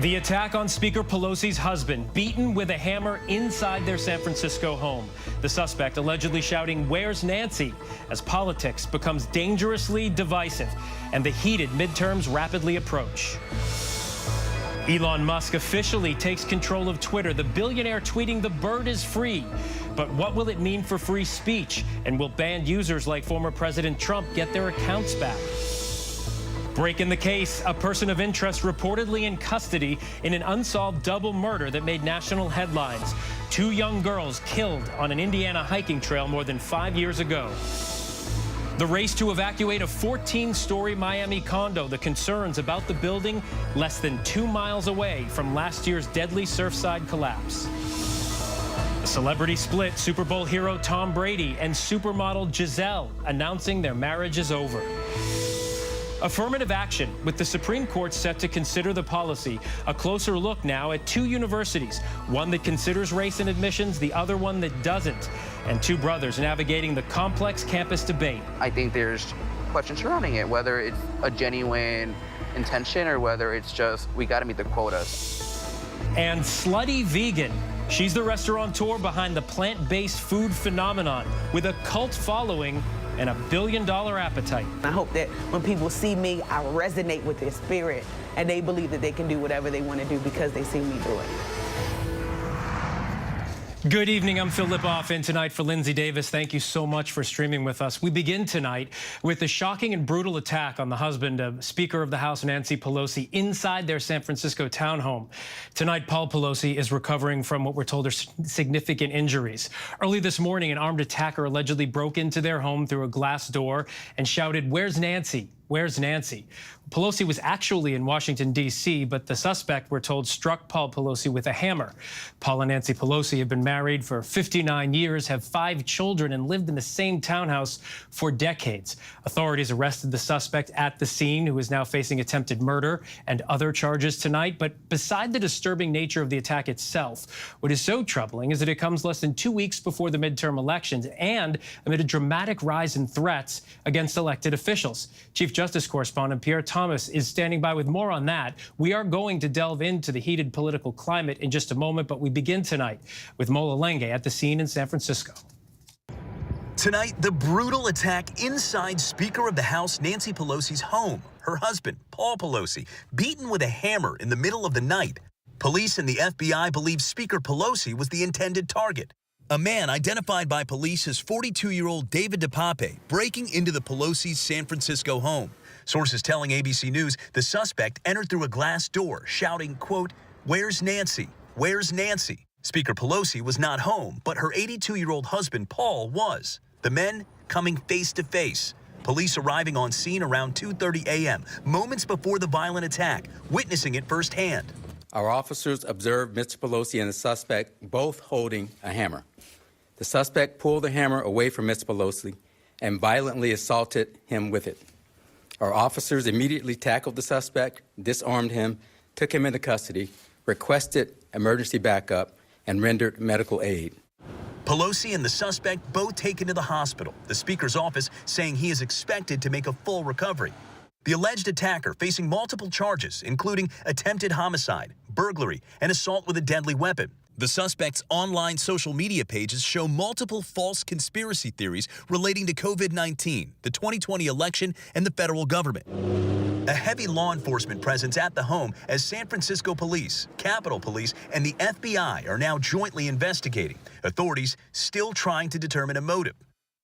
The attack on Speaker Pelosi's husband, beaten with a hammer inside their San Francisco home. The suspect allegedly shouting, "Where's Nancy?" as politics becomes dangerously divisive and the heated midterms rapidly approach. Elon Musk officially takes control of Twitter, the billionaire tweeting the bird is free. But what will it mean for free speech? And will banned users like former President Trump get their accounts back? Breaking the case, a person of interest reportedly in custody in an unsolved double murder that made national headlines. 2 young girls killed on an Indiana hiking trail more than 5 years ago. The race to evacuate a 14-story Miami condo, the concerns about the building less than 2 miles away from last year's deadly Surfside collapse. A celebrity split, Super Bowl hero Tom Brady and supermodel Gisele announcing their marriage is over. Affirmative action, with the Supreme Court set to consider the policy. A closer look now at 2 universities, one that considers race in admissions, the other one that doesn't, and 2 brothers navigating the complex campus debate. I think there's questions surrounding it, whether it's a genuine intention or whether it's just, we got to meet the quotas. And Slutty Vegan. She's the restaurateur behind the plant-based food phenomenon with a cult following and $1 billion appetite. I hope that when people see me, I resonate with their spirit and they believe that they can do whatever they want to do because they see me do it. Good evening, I'm Phil Lipoff in tonight for Lindsay Davis. Thank you so much for streaming with us. We begin tonight with the shocking and brutal attack on the husband of Speaker of the House Nancy Pelosi inside their San Francisco townhome. Tonight, Paul Pelosi is recovering from what we're told are significant injuries. Early this morning, an armed attacker allegedly broke into their home through a glass door and shouted, "Where's Nancy? Where's Nancy?" Pelosi was actually in Washington, D.C., but the suspect, we're told, struck Paul Pelosi with a hammer. Paul and Nancy Pelosi have been married for 59 years, have 5 children, and lived in the same townhouse for decades. Authorities arrested the suspect at the scene, who is now facing attempted murder and other charges tonight. But beside the disturbing nature of the attack itself, what is so troubling is that it comes less than 2 weeks before the midterm elections and amid a dramatic rise in threats against elected officials. Chief Justice correspondent Pierre Thomas is standing by with more on that. We are going to delve into the heated political climate in just a moment, but we begin tonight with Mola Lenge at the scene in San Francisco. Tonight, the brutal attack inside Speaker of the House Nancy Pelosi's home. Her husband, Paul Pelosi, beaten with a hammer in the middle of the night. Police and the FBI believe Speaker Pelosi was the intended target. A man identified by police as 42-year-old David DePape breaking into the Pelosi's San Francisco home. Sources telling ABC News the suspect entered through a glass door, shouting, quote, "Where's Nancy? Where's Nancy?" Speaker Pelosi was not home, but her 82-year-old husband, Paul, was. The men coming face to face. Police arriving on scene around 2:30 a.m., moments before the violent attack, witnessing it firsthand. Our officers observed Mr. Pelosi and the suspect both holding a hammer. The suspect pulled the hammer away from Mr. Pelosi and violently assaulted him with it. Our officers immediately tackled the suspect, disarmed him, took him into custody, requested emergency backup, and rendered medical aid. Pelosi and the suspect both taken to the hospital, the Speaker's office saying he is expected to make a full recovery. The alleged attacker facing multiple charges, including attempted homicide, burglary, and assault with a deadly weapon. The suspect's online social media pages show multiple false conspiracy theories relating to COVID-19, the 2020 election, and the federal government. A heavy law enforcement presence at the home as San Francisco Police, Capitol Police, and the FBI are now jointly investigating. Authorities still trying to determine a motive.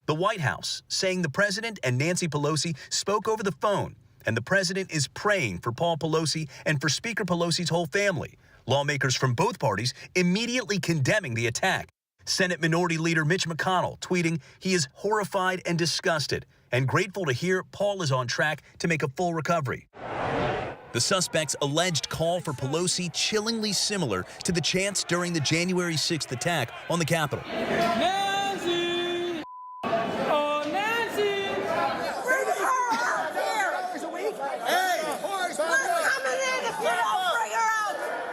The White House saying the president and Nancy Pelosi spoke over the phone, and the president is praying for Paul Pelosi and for Speaker Pelosi's whole family. Lawmakers from both parties immediately condemning the attack. Senate Minority Leader Mitch McConnell tweeting he is horrified and disgusted and grateful to hear Paul is on track to make a full recovery. The suspect's alleged call for Pelosi chillingly similar to the chants during the January 6th attack on the Capitol. Nancy! Oh, Nancy! Bring her out here!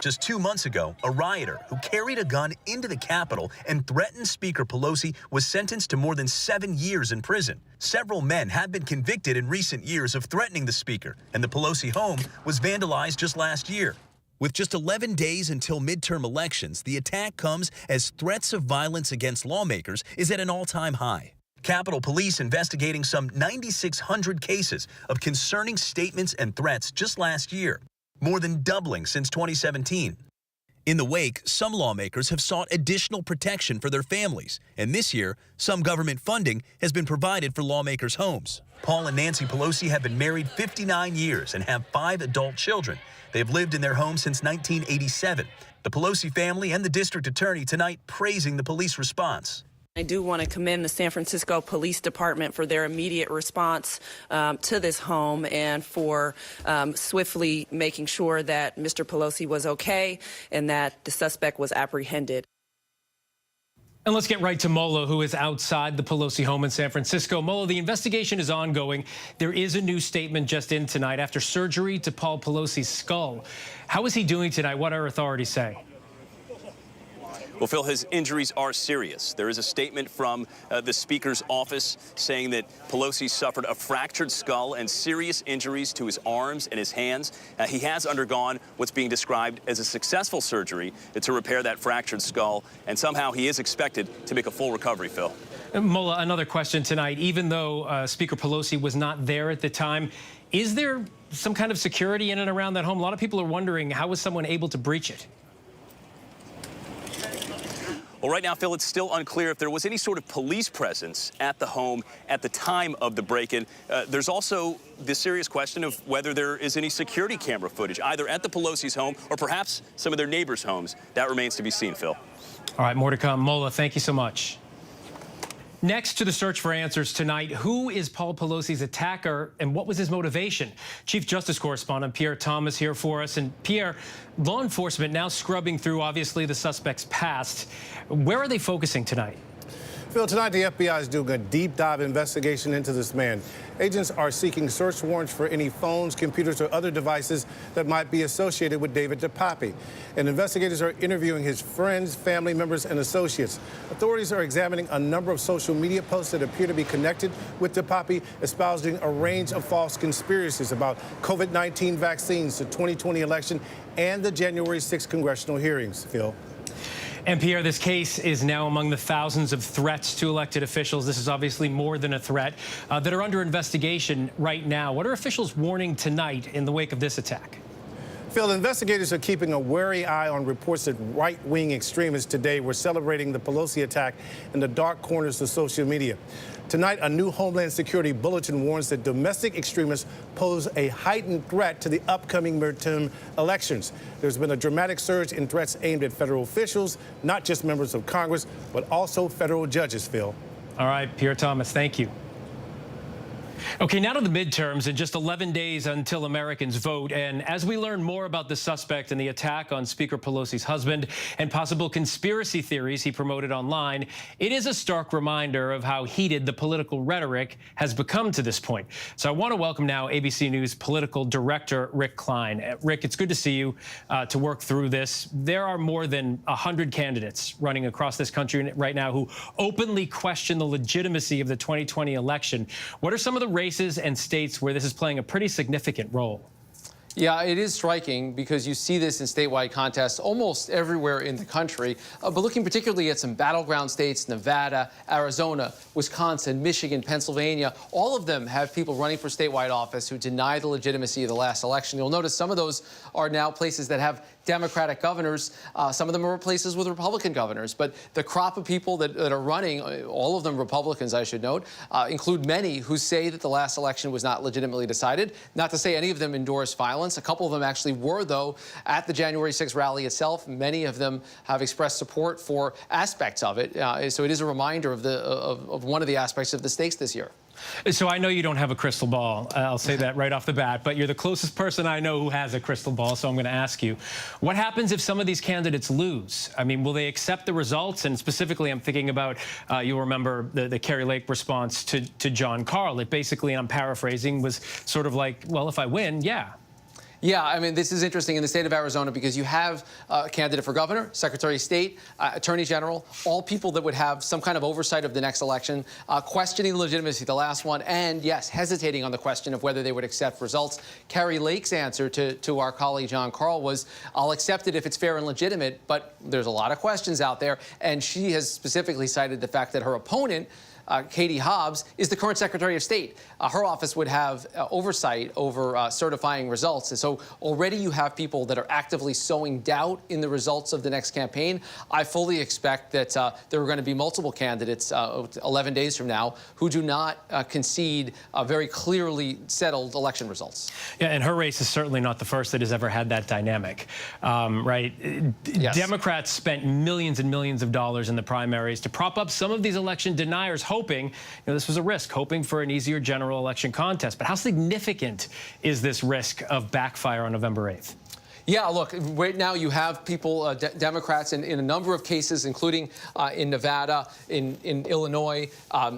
Just 2 months ago, a rioter who carried a gun into the Capitol and threatened Speaker Pelosi was sentenced to more than 7 years in prison. Several men have been convicted in recent years of threatening the Speaker, and the Pelosi home was vandalized just last year. With just 11 days until midterm elections, the attack comes as threats of violence against lawmakers is at an all-time high. Capitol Police investigating some 9,600 cases of concerning statements and threats just last year, more than doubling since 2017. In the wake, some lawmakers have sought additional protection for their families, and this year, some government funding has been provided for lawmakers' homes. Paul and Nancy Pelosi have been married 59 years and have 5 adult children. They have lived in their home since 1987. The Pelosi family and the district attorney tonight praising the police response. I do want to commend the San Francisco Police Department for their immediate response to this home and for swiftly making sure that Mr. Pelosi was okay and that the suspect was apprehended. And let's get right to Mola, who is outside the Pelosi home in San Francisco. Mola, the investigation is ongoing. There is a new statement just in tonight after surgery to Paul Pelosi's skull. How is he doing tonight? What are authorities say? Well, Phil, his injuries are serious. There is a statement from the Speaker's office saying that Pelosi suffered a fractured skull and serious injuries to his arms and his hands. He has undergone what's being described as a successful surgery to repair that fractured skull, and somehow he is expected to make a full recovery, Phil. Mola, another question tonight. Even though Speaker Pelosi was not there at the time, is there some kind of security in and around that home? A lot of people are wondering, how was someone able to breach it? Well, right now, Phil, it's still unclear if there was any sort of police presence at the home at the time of the break-in. There's also the serious question of whether there is any security camera footage, either at the Pelosi's home or perhaps some of their neighbors' homes. That remains to be seen, Phil. All right, more to come. Mola, thank you so much. Next to the search for answers tonight, who is Paul Pelosi's attacker and what was his motivation? Chief Justice Correspondent Pierre Thomas here for us. And Pierre, law enforcement now scrubbing through, obviously, the suspect's past. Where are they focusing tonight? Phil, tonight the FBI is doing a deep dive investigation into this man. Agents are seeking search warrants for any phones, computers, or other devices that might be associated with David DePapi. And investigators are interviewing his friends, family members, and associates. Authorities are examining a number of social media posts that appear to be connected with DePapi, espousing a range of false conspiracies about COVID-19 vaccines, the 2020 election, and the January 6 congressional hearings. Phil. And Pierre, this case is now among the thousands of threats to elected officials. This is obviously more than a threat that are under investigation right now. What are officials warning tonight in the wake of this attack? Phil, investigators are keeping a wary eye on reports that right-wing extremists today were celebrating the Pelosi attack in the dark corners of social media. Tonight, a new Homeland Security bulletin warns that domestic extremists pose a heightened threat to the upcoming midterm elections. There's been a dramatic surge in threats aimed at federal officials, not just members of Congress, but also federal judges, Phil. All right, Pierre Thomas, thank you. Okay, now to the midterms in just 11 days until Americans vote. And as we learn more about the suspect and the attack on Speaker Pelosi's husband and possible conspiracy theories he promoted online, it is a stark reminder of how heated the political rhetoric has become to this point. So I want to welcome now ABC News political director Rick Klein. Rick, it's good to see you to work through this. There are more than 100 candidates running across this country right now who openly question the legitimacy of the 2020 election. What are some of the races and states where this is playing a pretty significant role? Yeah, it is striking because you see this in statewide contests almost everywhere in the country. But looking particularly at some battleground states, Nevada, Arizona, Wisconsin, Michigan, Pennsylvania, all of them have people running for statewide office who deny the legitimacy of the last election. You'll notice some of those are now places that have Democratic governors. Some of them are places with Republican governors. But the crop of people that are running, all of them Republicans, I should note, include many who say that the last election was not legitimately decided. Not to say any of them endorse violence. A couple of them actually were, though, at the January 6th rally itself. Many of them have expressed support for aspects of it. So it is a reminder of one of the aspects of the stakes this year. So I know you don't have a crystal ball. I'll say that right off the bat, but you're the closest person I know who has a crystal ball, so I'm going to ask you, what happens if some of these candidates lose? I mean, will they accept the results? And specifically, I'm thinking about, you'll remember the Kerry Lake response to John Carl. It basically, and I'm paraphrasing, was sort of like, well, if I win, yeah. Yeah, I mean, this is interesting in the state of Arizona because you have a candidate for governor, secretary of state, attorney general, all people that would have some kind of oversight of the next election, questioning the legitimacy of the last one, and yes, hesitating on the question of whether they would accept results. Carrie Lake's answer to our colleague John Carl was, I'll accept it if it's fair and legitimate, but there's a lot of questions out there. And she has specifically cited the fact that her opponent, Katie Hobbs, is the current Secretary of State. Her office would have oversight over certifying results. And so already you have people that are actively sowing doubt in the results of the next campaign. I fully expect that there are going to be multiple candidates 11 days from now who do not concede very clearly settled election results. Yeah, and her race is certainly not the first that has ever had that dynamic, right? Yes. Democrats spent millions and millions of dollars in the primaries to prop up some of these election deniers, hoping, this was a risk, hoping for an easier general election contest. But how significant is this risk of backfire on November 8th? Yeah, look, right now you have people, Democrats in a number of cases, including in Nevada, in Illinois,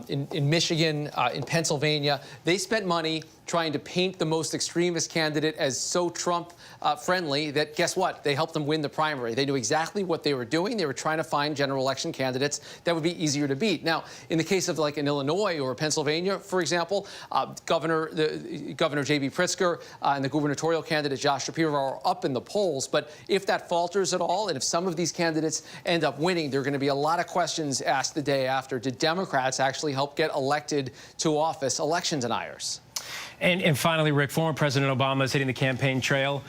in Michigan, in Pennsylvania. They spent money trying to paint the most extremist candidate as so Trump-friendly that, guess what? They helped them win the primary. They knew exactly what they were doing. They were trying to find general election candidates that would be easier to beat. Now, in the case of like in Illinois or Pennsylvania, for example, Governor J.B. Pritzker and the gubernatorial candidate Josh Shapiro are up in the polls. But if that falters at all, and if some of these candidates end up winning, there are going to be a lot of questions asked the day after. Did Democrats actually help get elected to office election deniers? And finally, Rick, former President Obama is hitting the campaign trail.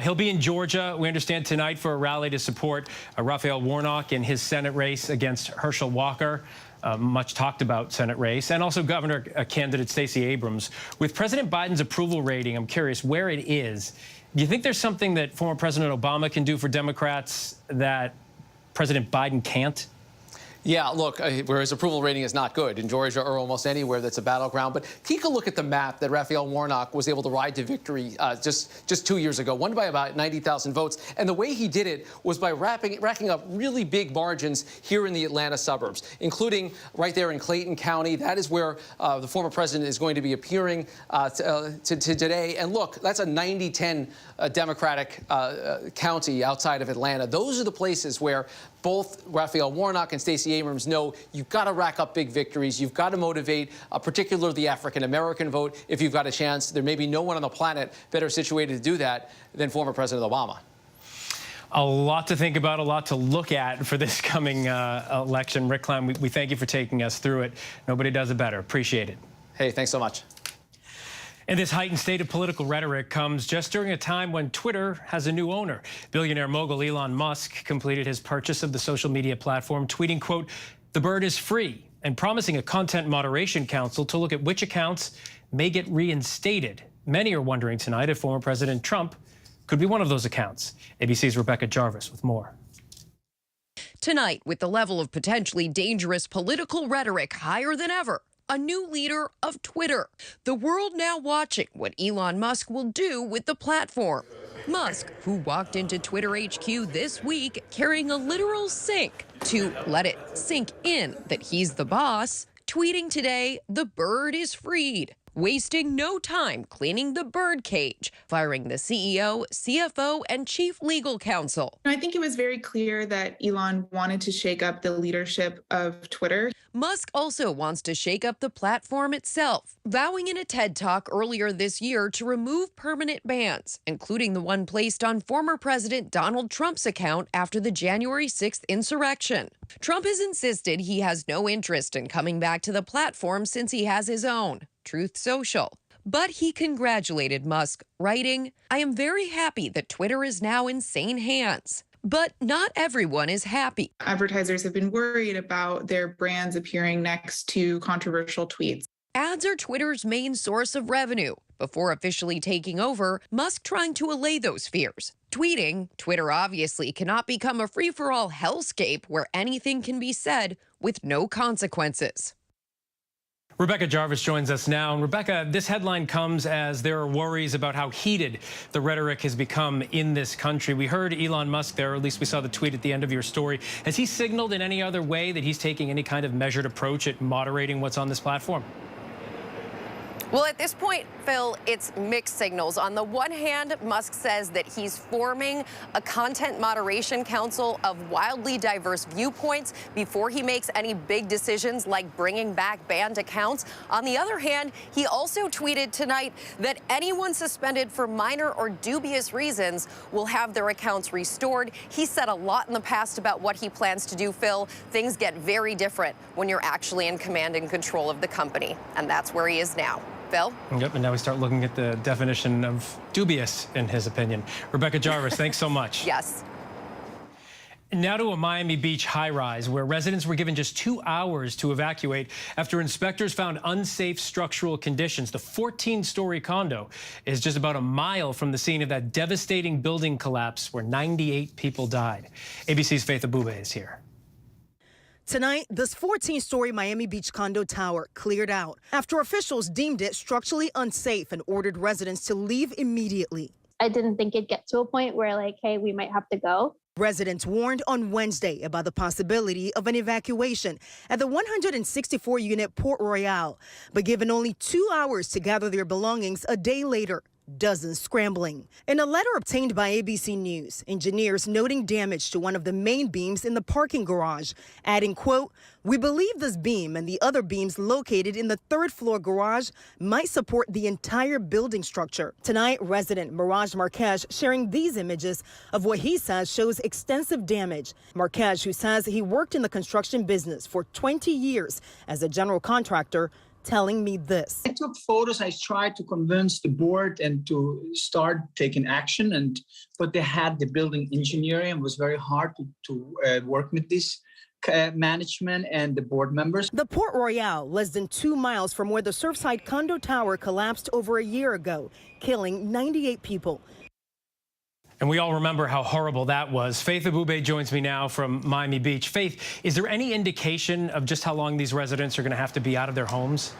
He'll be in Georgia, we understand, tonight for a rally to support Raphael Warnock in his Senate race against Herschel Walker. Much talked about Senate race, and also governor candidate Stacey Abrams. With President Biden's approval rating, I'm curious where it is. Do you think there's something that former President Obama can do for Democrats that President Biden can't? Yeah, look, where his approval rating is not good in Georgia or almost anywhere that's a battleground. But take a look at the map that Raphael Warnock was able to ride to victory just 2 years ago, won by about 90,000 votes. And the way he did it was by racking up really big margins here in the Atlanta suburbs, including right there in Clayton County. That is where the former president is going to be appearing today. And look, that's a 90-10 Democratic county outside of Atlanta. Those are the places where both Raphael Warnock and Stacey Abrams know you've got to rack up big victories. You've got to motivate, particularly the African-American vote, if you've got a chance. There may be no one on the planet better situated to do that than former President Obama. A lot to think about, a lot to look at for this coming election. Rick Klein, we thank you for taking us through it. Nobody does it better. Appreciate it. Hey, thanks so much. And this heightened state of political rhetoric comes just during a time when Twitter has a new owner. Billionaire mogul Elon Musk completed his purchase of the social media platform, tweeting, quote, "The bird is free," and promising a content moderation council to look at which accounts may get reinstated. Many are wondering tonight if former President Trump could be one of those accounts. ABC's Rebecca Jarvis with more. Tonight, with the level of potentially dangerous political rhetoric higher than ever, a new leader of Twitter. The world now watching what Elon Musk will do with the platform. Musk, who walked into Twitter HQ this week carrying a literal sink to let it sink in that he's the boss, tweeting today, "The bird is freed," wasting no time cleaning the bird cage, firing the CEO, CFO, and chief legal counsel. I think it was very clear that Elon wanted to shake up the leadership of Twitter. Musk also wants to shake up the platform itself, vowing in a TED Talk earlier this year to remove permanent bans, including the one placed on former President Donald Trump's account after the January 6th insurrection. Trump has insisted he has no interest in coming back to the platform since he has his own, Truth Social. But he congratulated Musk, writing, "I am very happy that Twitter is now in sane hands." But not everyone is happy. Advertisers have been worried about their brands appearing next to controversial tweets. Ads are Twitter's main source of revenue. Before officially taking over, Musk trying to allay those fears. Tweeting, "Twitter obviously cannot become a free-for-all hellscape where anything can be said with no consequences." Rebecca Jarvis joins us now. And Rebecca, this headline comes as there are worries about how heated the rhetoric has become in this country. We heard Elon Musk there, or at least we saw the tweet at the end of your story. Has he signaled in any other way that he's taking any kind of measured approach at moderating what's on this platform? Well, at this point, Phil, it's mixed signals. On the one hand, Musk says that he's forming a content moderation council of wildly diverse viewpoints before he makes any big decisions like bringing back banned accounts. On the other hand, he also tweeted tonight that anyone suspended for minor or dubious reasons will have their accounts restored. He said a lot in the past about what he plans to do, Phil. Things get very different when you're actually in command and control of the company, and that's where he is now. Phil? Yep, and now we start looking at the definition of dubious, in his opinion. Rebecca Jarvis, thanks so much. Yes. Now to a Miami Beach high-rise where residents were given just 2 hours to evacuate after inspectors found unsafe structural conditions. The 14-story condo is just about a mile from the scene of that devastating building collapse where 98 people died. ABC's Faith Abube is here. Tonight, this 14-story Miami Beach condo tower cleared out after officials deemed it structurally unsafe and ordered residents to leave immediately. I didn't think it'd get to a point where, like, hey, we might have to go. Residents warned on Wednesday about the possibility of an evacuation at the 164-unit Port Royale, but given only 2 hours to gather their belongings a day later, dozens scrambling. In a letter obtained by ABC News, engineers noting damage to one of the main beams in the parking garage, adding, quote, "We believe this beam and the other beams located in the third-floor garage might support the entire building structure." Tonight, resident Mirage Marquez sharing these images of what he says shows extensive damage. Marquez, who says he worked in the construction business for 20 years as a general contractor, telling me this. I took photos. I tried to convince the board and to start taking action, but they had the building engineering. It was very hard to work with this management and the board members. The Port Royale, less than 2 miles from where the Surfside condo tower collapsed over a year ago, killing 98 people. And we all remember how horrible that was. Faith Abube joins me now from Miami Beach. Faith, is there any indication of just how long these residents are going to have to be out of their homes?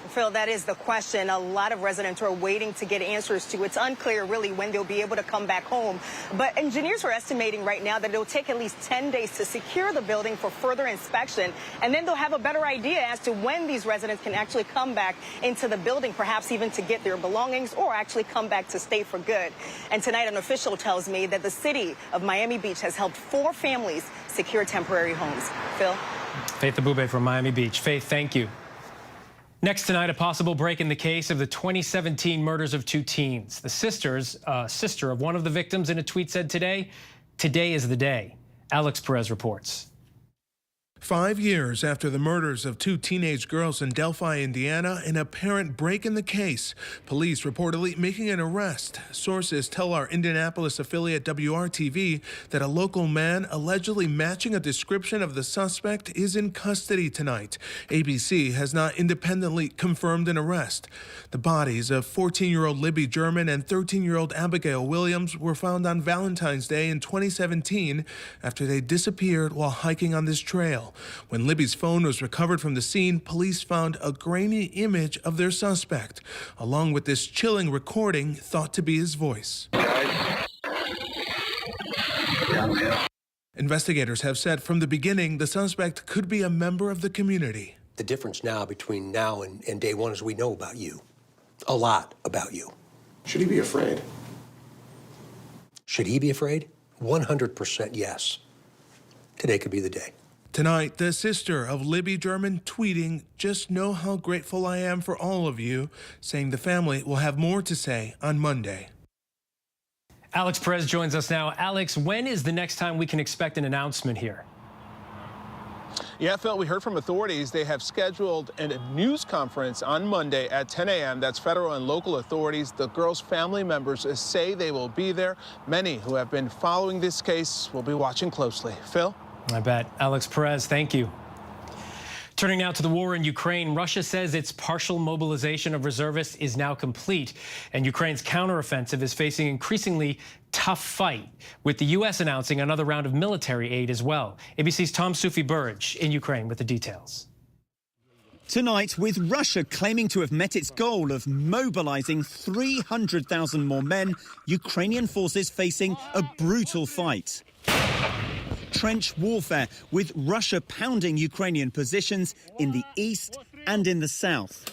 Phil, that is the question a lot of residents are waiting to get answers to. It's unclear really when they'll be able to come back home. But engineers are estimating right now that it'll take at least 10 days to secure the building for further inspection. And then they'll have a better idea as to when these residents can actually come back into the building, perhaps even to get their belongings or actually come back to stay for good. And tonight, an official tells me that the city of Miami Beach has helped 4 families secure temporary homes. Phil? Faith Abube from Miami Beach. Faith, thank you. Next tonight, a possible break in the case of the 2017 murders of 2 teens. The sister of one of the victims in a tweet said today is the day. Alex Perez reports. 5 years after the murders of 2 teenage girls in Delphi, Indiana, an apparent break in the case. Police reportedly making an arrest. Sources tell our Indianapolis affiliate WRTV that a local man allegedly matching a description of the suspect is in custody tonight. ABC has not independently confirmed an arrest. The bodies of 14-year-old Libby German and 13-year-old Abigail Williams were found on Valentine's Day in 2017 after they disappeared while hiking on this trail. When Libby's phone was recovered from the scene, police found a grainy image of their suspect, along with this chilling recording thought to be his voice. Investigators have said from the beginning the suspect could be a member of the community. The difference now between now and day one is we know about you. A lot about you. Should he be afraid? Should he be afraid? 100% yes. Today could be the day. Tonight, the sister of Libby German tweeting, "Just know how grateful I am for all of you," saying the family will have more to say on Monday. Alex Perez joins us now. Alex, when is the next time we can expect an announcement here? Yeah, Phil, we heard from authorities. They have scheduled a news conference on Monday at 10 a.m. That's federal and local authorities. The girls' family members say they will be there. Many who have been following this case will be watching closely. Phil? I bet. Alex Perez, thank you. Turning now to the war in Ukraine, Russia says its partial mobilization of reservists is now complete, and Ukraine's counteroffensive is facing increasingly tough fight, with the U.S. announcing another round of military aid as well. ABC's Tom Sufi-Burge in Ukraine with the details. Tonight, with Russia claiming to have met its goal of mobilizing 300,000 more men, Ukrainian forces facing a brutal fight. Trench warfare, with Russia pounding Ukrainian positions in the east and in the south.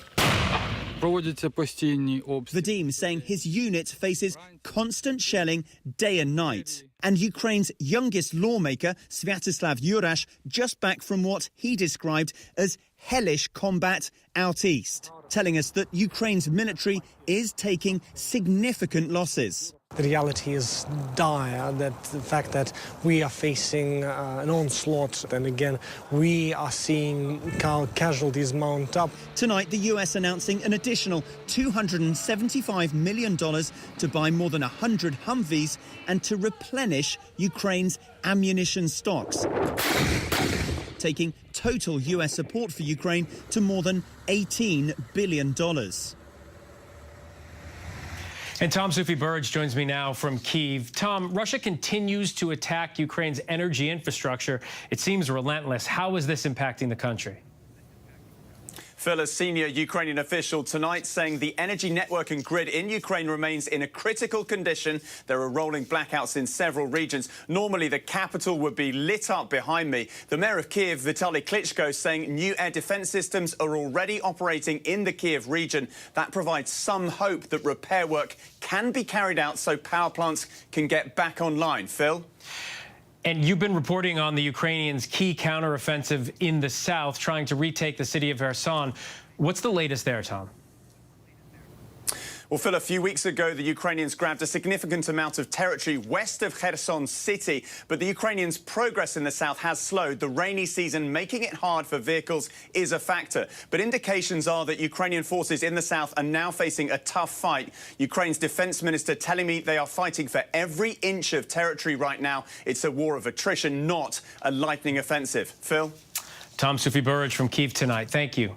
Vadim saying his unit faces constant shelling day and night. And Ukraine's youngest lawmaker, Sviatoslav Yurash, just back from what he described as hellish combat out east, telling us that Ukraine's military is taking significant losses. The reality is dire, that the fact that we are facing an onslaught, and again, we are seeing casualties mount up. Tonight, the US announcing an additional $275 million to buy more than 100 Humvees and to replenish Ukraine's ammunition stocks, taking total US support for Ukraine to more than $18 billion. And Tom Sufi-Burridge joins me now from Kyiv. Tom, Russia continues to attack Ukraine's energy infrastructure. It seems relentless. How is this impacting the country? Phil, a senior Ukrainian official tonight saying the energy network and grid in Ukraine remains in a critical condition. There are rolling blackouts in several regions. Normally, the capital would be lit up behind me. The mayor of Kyiv, Vitaly Klitschko, saying new air defense systems are already operating in the Kyiv region. That provides some hope that repair work can be carried out so power plants can get back online. Phil? And you've been reporting on the Ukrainians' key counteroffensive in the south, trying to retake the city of Kherson. What's the latest there, Tom? Well, Phil, a few weeks ago, the Ukrainians grabbed a significant amount of territory west of Kherson city, but the Ukrainians' progress in the south has slowed. The rainy season making it hard for vehicles is a factor. But indications are that Ukrainian forces in the south are now facing a tough fight. Ukraine's defense minister telling me they are fighting for every inch of territory right now. It's a war of attrition, not a lightning offensive. Phil? Tom Sufi-Burridge from Kyiv tonight. Thank you.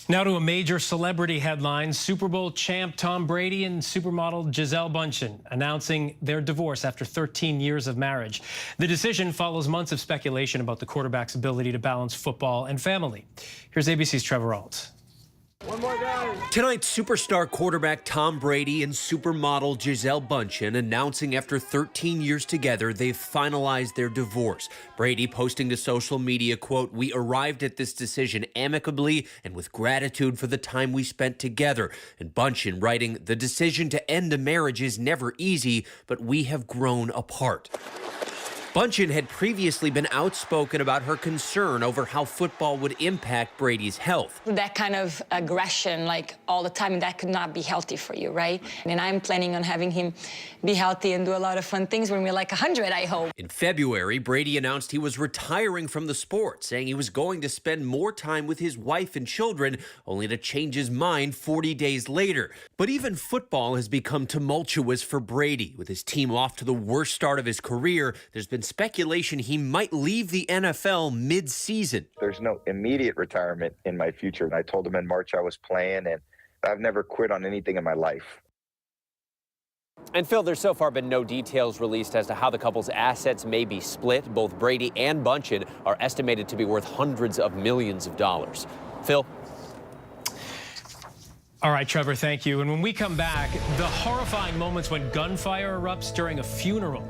Now to a major celebrity headline. Super Bowl champ Tom Brady and supermodel Gisele Bündchen announcing their divorce after 13 years of marriage. The decision follows months of speculation about the quarterback's ability to balance football and family. Here's ABC's Trevor Ault. Tonight, superstar quarterback Tom Brady and supermodel Gisele Bündchen announcing after 13 years together they've finalized their divorce. Brady posting to social media, quote, "We arrived at this decision amicably and with gratitude for the time we spent together." And Bündchen writing, "The decision to end a marriage is never easy, but we have grown apart." Bündchen had previously been outspoken about her concern over how football would impact Brady's health. That kind of aggression, like all the time, that could not be healthy for you, right? And I'm planning on having him be healthy and do a lot of fun things when we're like 100, I hope. In February, Brady announced he was retiring from the sport, saying he was going to spend more time with his wife and children, only to change his mind 40 days later. But even football has become tumultuous for Brady. With his team off to the worst start of his career, there's been speculation he might leave the NFL mid-season. There's no immediate retirement in my future. And I told him in March I was playing, and I've never quit on anything in my life. And Phil, there's so far been no details released as to how the couple's assets may be split. Both Brady and Bündchen are estimated to be worth hundreds of millions of dollars. Phil? All right, Trevor, thank you. And when we come back, the horrifying moments when gunfire erupts during a funeral.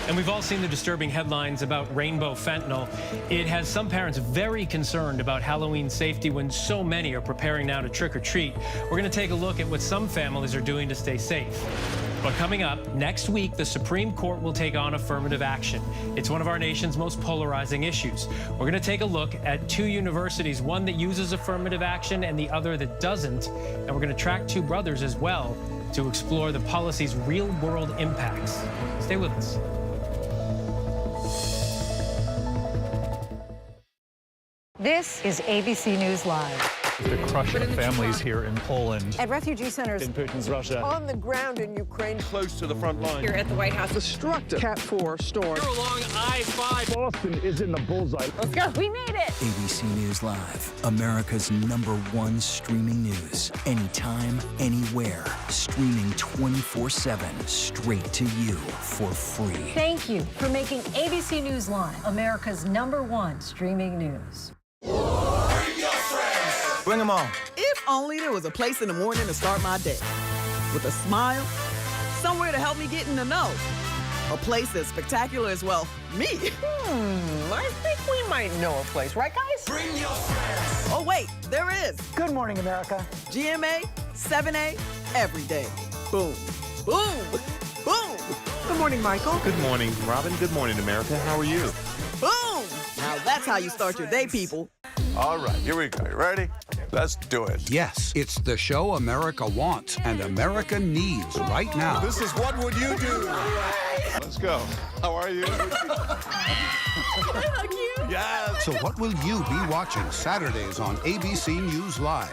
And we've all seen the disturbing headlines about rainbow fentanyl. It has some parents very concerned about Halloween safety when so many are preparing now to trick or treat. We're going to take a look at what some families are doing to stay safe. But coming up, next week, the Supreme Court will take on affirmative action. It's one of our nation's most polarizing issues. We're going to take a look at two universities, one that uses affirmative action and the other that doesn't. And we're going to track two brothers as well to explore the policy's real-world impacts. Stay with us. This is ABC News Live. The crush of families here in Poland. At refugee centers in Putin's Russia. On the ground in Ukraine. Close to the front line. Here at the White House. Destructive Cat 4 storm. Here along I-5. Boston is in the bullseye. Let's go. We made it. ABC News Live, America's #1 streaming news. Anytime, anywhere. Streaming 24/7 straight to you for free. Thank you for making ABC News Live America's #1 streaming news. Bring them on. If only there was a place in the morning to start my day. With a smile, somewhere to help me get in the know. A place that's spectacular as well, me. I think we might know a place, right, guys? Bring your friends. Oh, wait, there is. Good morning, America. GMA, 7A, every day. Boom, boom, boom. Good morning, Michael. Good morning, Robin. Good morning, America. How are you? Boom! Now that's how you start your day, people. All right, here we go. You ready? Let's do it. Yes, it's the show America wants and America needs right now. This is What Would You Do? Let's go. How are you? Yes. So what will you be watching Saturdays on ABC News Live?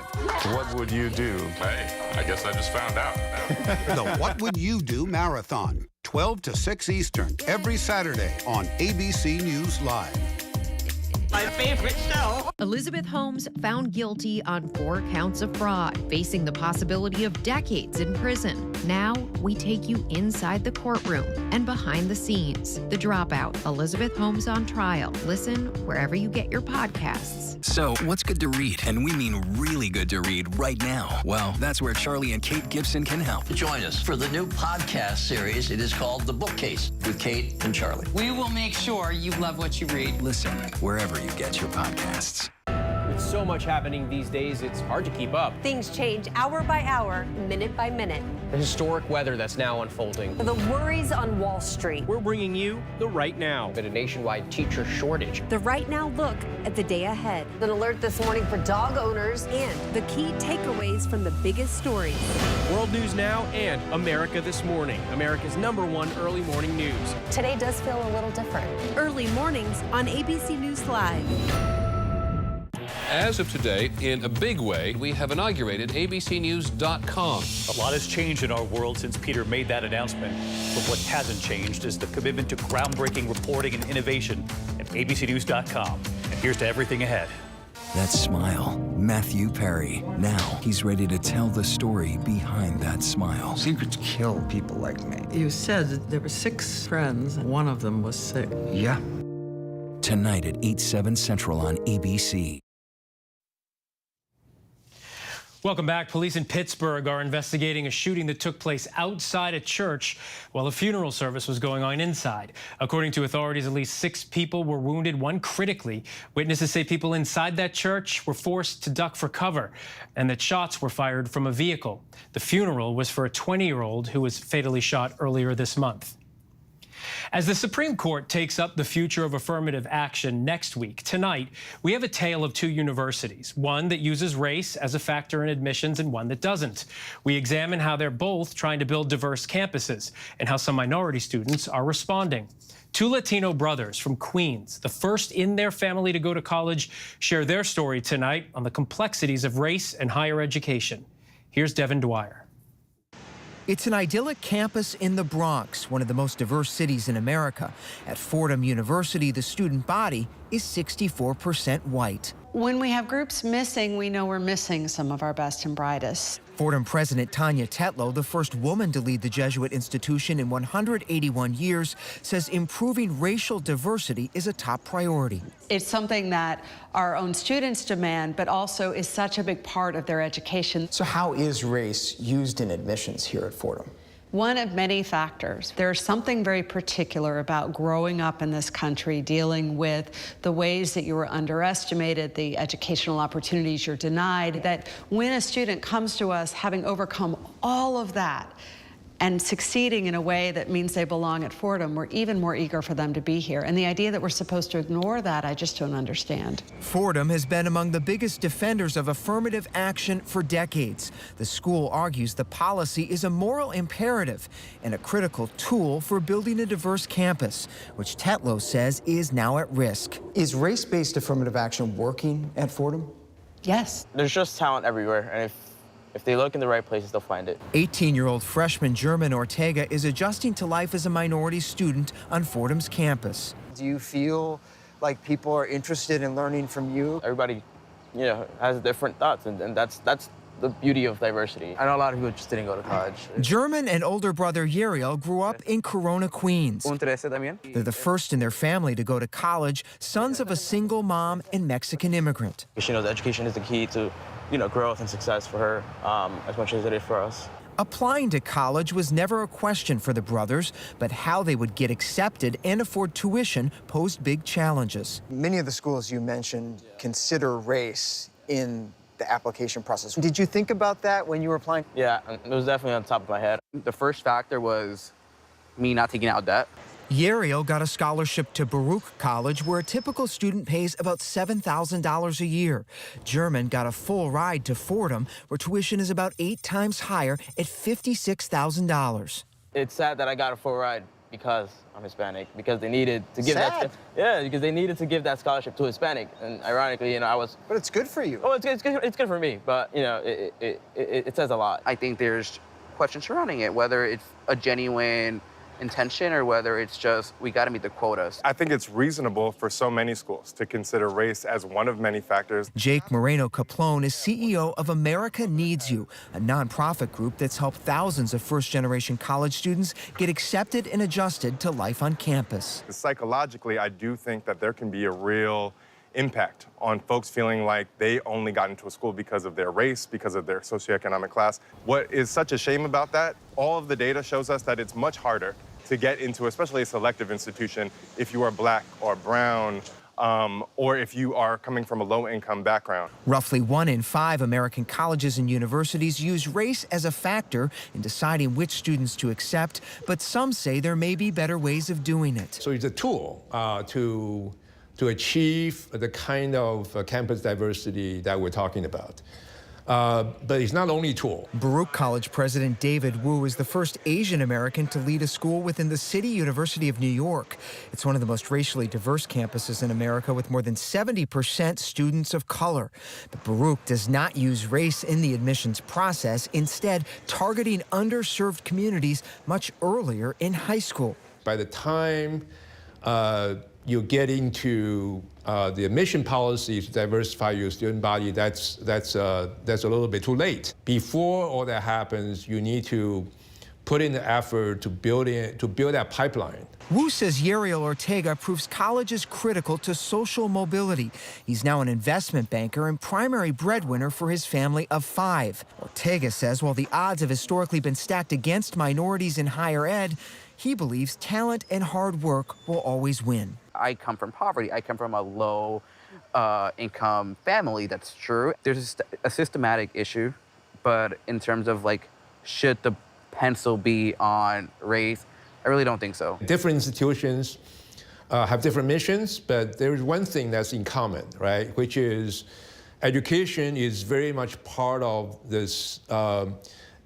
What would you do? Hey, I guess I just found out. The What Would You Do Marathon, 12 to 6 Eastern, every Saturday on ABC News Live. My favorite show. Elizabeth Holmes found guilty on 4 counts of fraud, facing the possibility of decades in prison. Now we take you inside the courtroom and behind the scenes. The Dropout, Elizabeth Holmes on trial. Listen wherever you get your podcasts. So, what's good to read? And we mean really good to read right now. Well, that's where Charlie and Kate Gibson can help. Join us for the new podcast series. It is called The Bookcase with Kate and Charlie. We will make sure you love what you read. Listen wherever you get your podcasts. With so much happening these days, it's hard to keep up. Things change hour by hour, minute by minute. The historic weather that's now unfolding. The worries on Wall Street. We're bringing you the Right Now. But a nationwide teacher shortage. The Right Now look at the day ahead. An alert this morning for dog owners and the key takeaways from the biggest stories. World News Now and America This Morning, America's #1 early morning news. Today does feel a little different. Early mornings on ABC News Live. As of today, in a big way, we have inaugurated abcnews.com. A lot has changed in our world since Peter made that announcement. But what hasn't changed is the commitment to groundbreaking reporting and innovation at abcnews.com. And here's to everything ahead. That smile, Matthew Perry. Now he's ready to tell the story behind that smile. Secrets kill people like me. You said that there were 6 friends, and one of them was sick. Yeah. Tonight at 8/7 Central on ABC. Welcome back. Police in Pittsburgh are investigating a shooting that took place outside a church while a funeral service was going on inside. According to authorities, at least 6 people were wounded, 1 critically. Witnesses say people inside that church were forced to duck for cover and that shots were fired from a vehicle. The funeral was for a 20-year-old who was fatally shot earlier this month. As the Supreme Court takes up the future of affirmative action next week, tonight, we have a tale of 2 universities, one that uses race as a factor in admissions and one that doesn't. We examine how they're both trying to build diverse campuses and how some minority students are responding. 2 Latino brothers from Queens, the first in their family to go to college, share their story tonight on the complexities of race and higher education. Here's Devin Dwyer. It's an idyllic campus in the Bronx, one of the most diverse cities in America. At Fordham University, the student body is 64% white. When we have groups missing, we know we're missing some of our best and brightest. Fordham President Tanya Tetlow, the first woman to lead the Jesuit institution in 181 years, says improving racial diversity is a top priority. It's something that our own students demand, but also is such a big part of their education. So how is race used in admissions here at Fordham? One of many factors. There's something very particular about growing up in this country, dealing with the ways that you were underestimated, the educational opportunities you're denied, that when a student comes to us having overcome all of that and succeeding in a way that means they belong at Fordham, we're even more eager for them to be here. And the idea that we're supposed to ignore that, I just don't understand. Fordham has been among the biggest defenders of affirmative action for decades. The school argues the policy is a moral imperative and a critical tool for building a diverse campus, which Tetlow says is now at risk. Is race-based affirmative action working at Fordham? Yes. There's just talent everywhere, and if they look in the right places, they'll find it. 18-year-old freshman German Ortega is adjusting to life as a minority student on Fordham's campus. Do you feel like people are interested in learning from you? Everybody, has different thoughts, and that's the beauty of diversity. I know a lot of people just didn't go to college. German and older brother Yeriel grew up in Corona, Queens. They're the first in their family to go to college, sons of a single mom and Mexican immigrant. Education is the key to growth and success for her as much as it is for us. Applying to college was never a question for the brothers, but how they would get accepted and afford tuition posed big challenges. Many of the schools you mentioned consider race in the application process. Did you think about that when you were applying? Yeah, it was definitely on top of my head. The first factor was me not taking out debt. Yariel got a scholarship to Baruch College, where a typical student pays about $7,000 a year. German got a full ride to Fordham, where tuition is about 8 times higher at $56,000. It's sad that I got a full ride because I'm Hispanic, because they needed to give that. Yeah, because they needed to give that scholarship to Hispanic, and ironically, I was. But it's good for you. Oh, it's good for me, but it says a lot. I think there's questions surrounding it, whether it's a genuine intention or whether it's just we got to meet the quotas. I think it's reasonable for so many schools to consider race as one of many factors. Jake Moreno-Caplone is CEO of America Needs You, a nonprofit group that's helped thousands of first-generation college students get accepted and adjusted to life on campus. Psychologically, I do think that there can be a real impact on folks feeling like they only got into a school because of their race, because of their socioeconomic class. What is such a shame about that, all of the data shows us that it's much harder to get into, especially a selective institution, if you are black or brown, or if you are coming from a low-income background. Roughly 1 in 5 American colleges and universities use race as a factor in deciding which students to accept, but some say there may be better ways of doing it. So it's a tool to achieve the kind of campus diversity that we're talking about. But it's not only a tool. Baruch College President David Wu is the first Asian American to lead a school within the City University of New York. It's one of the most racially diverse campuses in America, with more than 70% students of color. But Baruch does not use race in the admissions process, instead targeting underserved communities much earlier in high school. By the time you get into the admission policy to diversify your student body, that's a little bit too late. Before all that happens, you need to put in the effort to build that pipeline. Wu says Yariel Ortega proves college is critical to social mobility. He's now an investment banker and primary breadwinner for his family of 5. Ortega says while the odds have historically been stacked against minorities in higher ed, he believes talent and hard work will always win. I come from poverty. I come from a low income family. That's true. There's a systematic issue, but in terms of should the pencil be on race, I really don't think so. Different institutions have different missions, but there is one thing that's in common, right? Which is education is very much part of this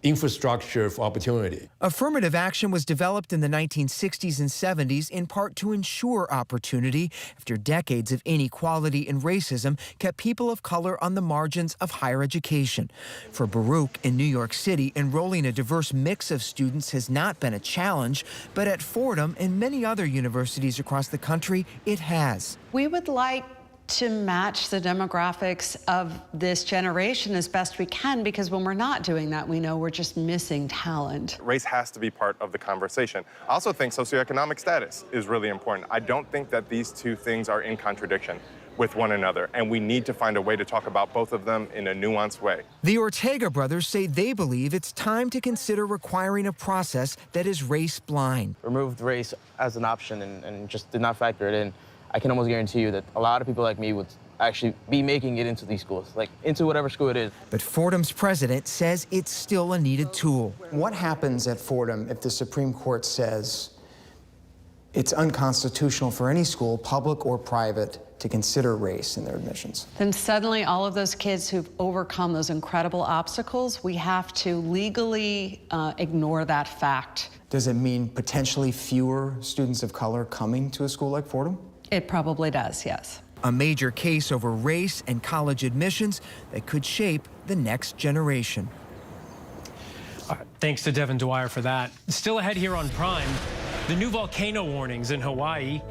infrastructure for opportunity. Affirmative action was developed in the 1960s and 70s in part to ensure opportunity after decades of inequality and racism kept people of color on the margins of higher education. For Baruch in New York City, enrolling a diverse mix of students has not been a challenge, but at Fordham and many other universities across the country, it has. We would like to match the demographics of this generation as best we can, because when we're not doing that, we know we're just missing talent. Race has to be part of the conversation. I also think socioeconomic status is really important. I don't think that these two things are in contradiction with one another, and we need to find a way to talk about both of them in a nuanced way. The Ortega brothers say they believe it's time to consider requiring a process that is race blind. Removed race as an option and just did not factor it in. I can almost guarantee you that a lot of people like me would actually be making it into these schools, into whatever school it is. But Fordham's president says it's still a needed tool. What happens at Fordham if the Supreme Court says it's unconstitutional for any school, public or private, to consider race in their admissions? Then suddenly all of those kids who've overcome those incredible obstacles, we have to legally ignore that fact. Does it mean potentially fewer students of color coming to a school like Fordham? It probably does, yes. A major case over race and college admissions that could shape the next generation. Thanks to Devin Dwyer for that. Still ahead here on Prime, the new volcano warnings in Hawaii,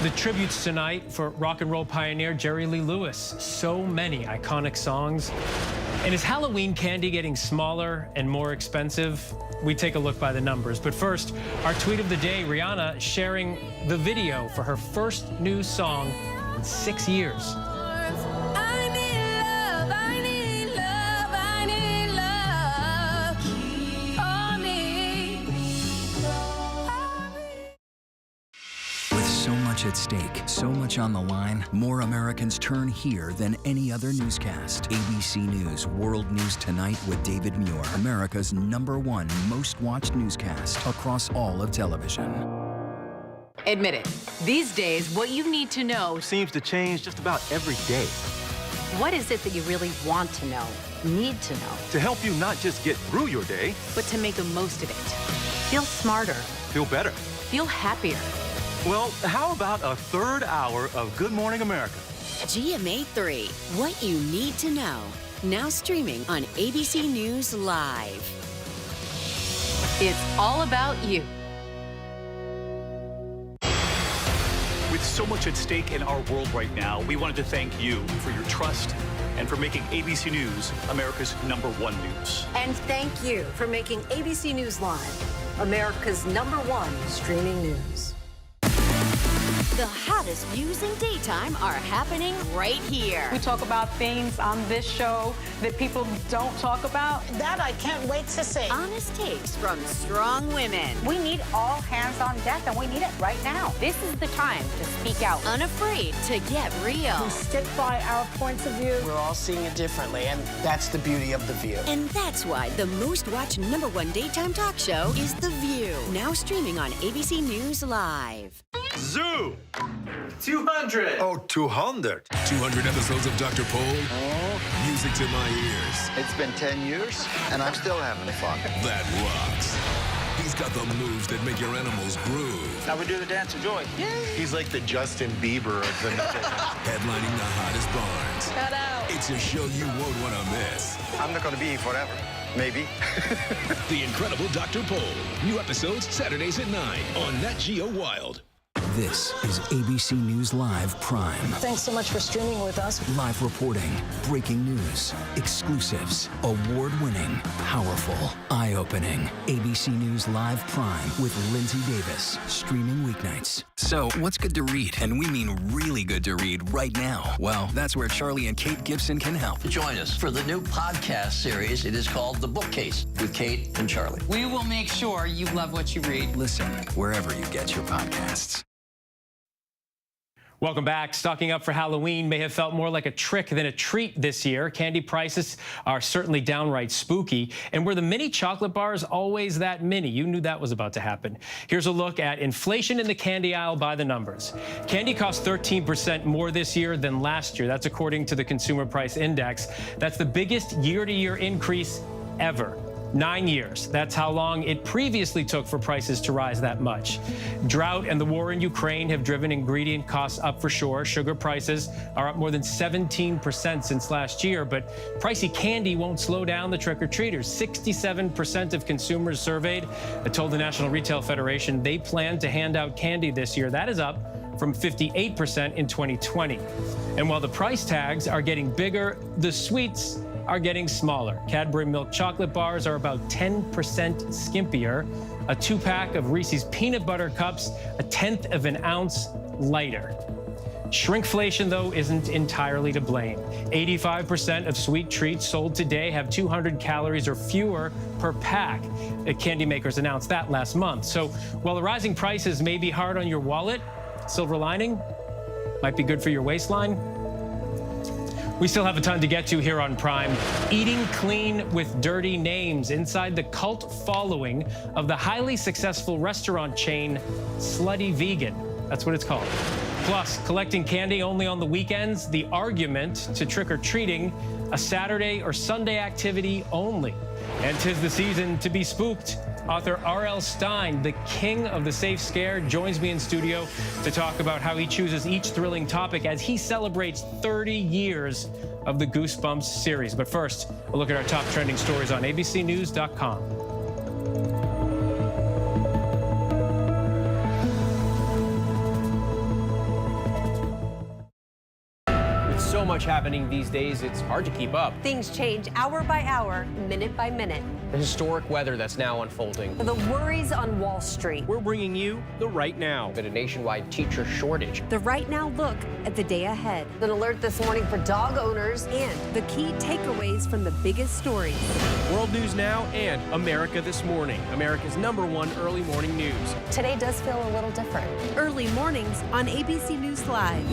the tributes tonight for rock and roll pioneer Jerry Lee Lewis. So many iconic songs. And is Halloween candy getting smaller and more expensive? We take a look by the numbers. But first, our tweet of the day, Rihanna sharing the video for her first new song in 6 years. I need love, I need love, I need love. at stake, so much on the line, more Americans turn here than any other newscast. ABC News World News Tonight with David Muir, America's #1 most watched newscast across all of television. Admit it, these days, what you need to know seems to change just about every day. What is it that you really want to know, need to know? To help you not just get through your day, but to make the most of it. Feel smarter. Feel better. Feel happier. Well, how about a third hour of Good Morning America? GMA 3, what you need to know. Now streaming on ABC News Live. It's all about you. With so much at stake in our world right now, we wanted to thank you for your trust and for making ABC News America's #1 news. And thank you for making ABC News Live America's #1 streaming news. The hottest views in daytime are happening right here. We talk about things on this show that people don't talk about. That I can't wait to see. Honest takes from strong women. We need all hands on deck, and we need it right now. This is the time to speak out. Unafraid to get real. We stick by our points of view. We're all seeing it differently, and that's the beauty of The View. And that's why the most watched #1 daytime talk show is The View. Now streaming on ABC News Live. Zoo! 200! Oh, 200. 200 episodes of Dr. Pol. Music to my ears. It's been 10 years, and I'm still having fun. That rocks. He's got the moves that make your animals groove. Now we do the dance of joy. Yay! He's like the Justin Bieber of the headlining the hottest barns. Cut out. It's a show you won't want to miss. I'm not going to be here forever. Maybe. The Incredible Dr. Pol. New episodes Saturdays at 9 on Nat Geo Wild. This is ABC News Live Prime. Thanks so much for streaming with us. Live reporting, breaking news, exclusives, award-winning, powerful, eye-opening. ABC News Live Prime with Lindsay Davis, streaming weeknights. So, what's good to read? And we mean really good to read right now. Well, that's where Charlie and Kate Gibson can help. Join us for the new podcast series. It is called The Bookcase with Kate and Charlie. We will make sure you love what you read. Listen wherever you get your podcasts. Welcome back. Stocking up for Halloween may have felt more like a trick than a treat this year. Candy prices are certainly downright spooky. And were the mini chocolate bars always that mini? You knew that was about to happen. Here's a look at inflation in the candy aisle by the numbers. Candy cost 13% more this year than last year. That's according to the Consumer Price Index. That's the biggest year-to-year increase ever. 9 years. That's how long it previously took for prices to rise that much. Drought and the war in Ukraine have driven ingredient costs up for sure. Sugar prices are up more than 17% since last year, but pricey candy won't slow down the trick-or-treaters. 67% of consumers surveyed told the National Retail Federation they plan to hand out candy this year. That is up from 58% in 2020. And while the price tags are getting bigger, the sweets are getting smaller. Cadbury milk chocolate bars are about 10% skimpier. A 2-pack of Reese's peanut butter cups, 1/10 of an ounce lighter. Shrinkflation, though, isn't entirely to blame. 85% of sweet treats sold today have 200 calories or fewer per pack. Candy makers announced that last month. So while the rising prices may be hard on your wallet, silver lining might be good for your waistline. We still have a ton to get to here on Prime. Eating clean with dirty names inside the cult following of the highly successful restaurant chain Slutty Vegan. That's what it's called. Plus, collecting candy only on the weekends, the argument to trick-or-treating, a Saturday or Sunday activity only. And 'tis the season to be spooked. Author R.L. Stine, the king of the safe scare, joins me in studio to talk about how he chooses each thrilling topic as he celebrates 30 years of the Goosebumps series. But first, a look at our top trending stories on abcnews.com. so much happening these days, it's hard to keep up. Things change hour by hour, minute by minute. The historic weather that's now unfolding. The worries on Wall Street. We're bringing you the right now. But a nationwide teacher shortage. The right now look at the day ahead. An alert this morning for dog owners. And the key takeaways from the biggest stories. World News Now and America This Morning, America's #1 early morning news. Today does feel a little different. Early mornings on ABC News Live.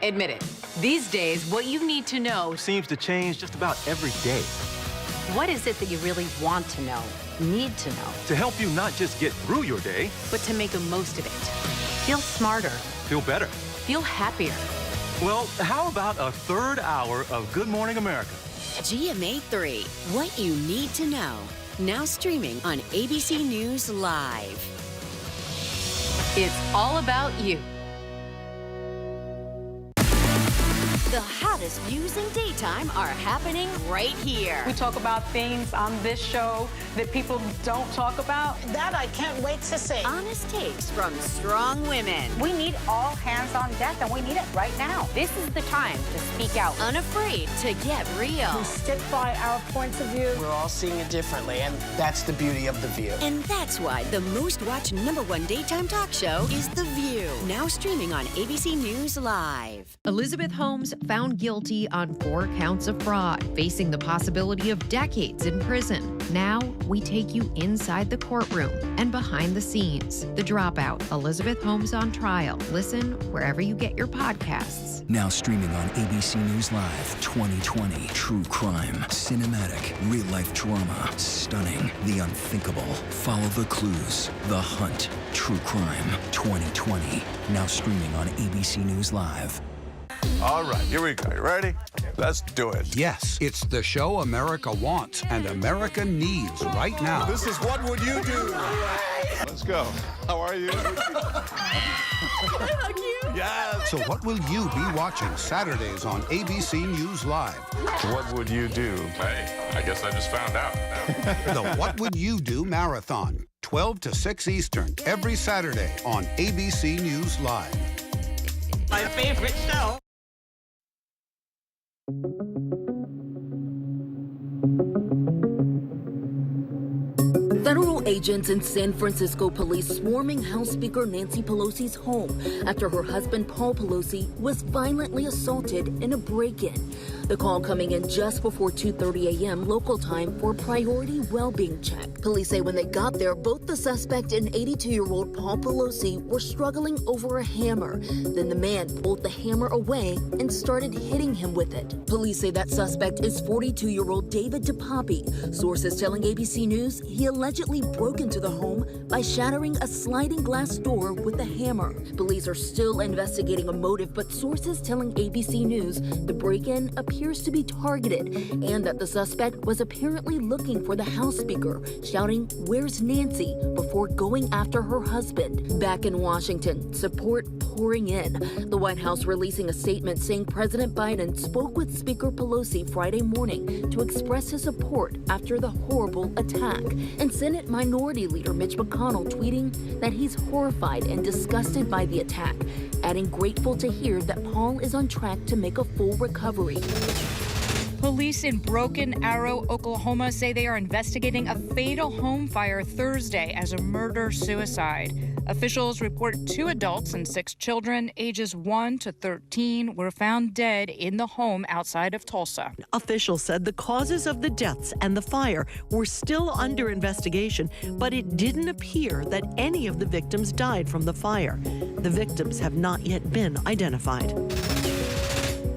Admit it. These days, what you need to know seems to change just about every day. What is it that you really want to know, need to know? To help you not just get through your day, but to make the most of it. Feel smarter. Feel better. Feel happier. Well, how about a third hour of Good Morning America? GMA 3, what you need to know. Now streaming on ABC News Live. It's all about you. The hottest views in daytime are happening right here. We talk about things on this show that people don't talk about. That I can't wait to see. Honest takes from strong women. We need all hands on deck, and we need it right now. This is the time to speak out. Unafraid to get real. We stick by our points of view. We're all seeing it differently, and that's the beauty of The View. And that's why the most watched #1 daytime talk show is The View. Now streaming on ABC News Live. Elizabeth Holmes found guilty on 4 counts of fraud, facing the possibility of decades in prison. Now, we take you inside the courtroom and behind the scenes. The Dropout, Elizabeth Holmes on Trial. Listen wherever you get your podcasts. Now streaming on ABC News Live 2020. True crime, cinematic, real-life drama, stunning, the unthinkable. Follow the clues. The Hunt. True crime 2020. Now streaming on ABC News Live. All right, here we go. You ready? Let's do it. Yes, it's the show America wants and America needs right now. This is What Would You Do? Let's go. How are you? Yes. So what will you be watching Saturdays on ABC News Live? What would you do? Hey, I guess I just found out. The What Would You Do Marathon, 12 to 6 Eastern, every Saturday on ABC News Live. My favorite show. Federal agents in San Francisco police swarming House Speaker Nancy Pelosi's home after her husband Paul Pelosi was violently assaulted in a break-in. The call coming in just before 2:30 a.m. local time for a priority well-being check. Police say when they got there, both the suspect and 82-year-old Paul Pelosi were struggling over a hammer. Then the man pulled the hammer away and started hitting him with it. Police say that suspect is 42-year-old David DePapi. Sources telling ABC News he allegedly broke into the home by shattering a sliding glass door with a hammer. Police are still investigating a motive, but sources telling ABC News the break-in appears to be targeted and that the suspect was apparently looking for the House Speaker, shouting, "Where's Nancy?" before going after her husband. Back in Washington, support pouring in. The White House releasing a statement saying President Biden spoke with Speaker Pelosi Friday morning to express his support after the horrible attack. And Senate Minority Leader Mitch McConnell tweeting that he's horrified and disgusted by the attack, adding grateful to hear that Paul is on track to make a full recovery. Police in Broken Arrow, Oklahoma say they are investigating a fatal home fire Thursday as a murder-suicide. Officials report 2 adults and 6 children, ages 1 to 13, were found dead in the home outside of Tulsa. Officials said the causes of the deaths and the fire were still under investigation, but it didn't appear that any of the victims died from the fire. The victims have not yet been identified.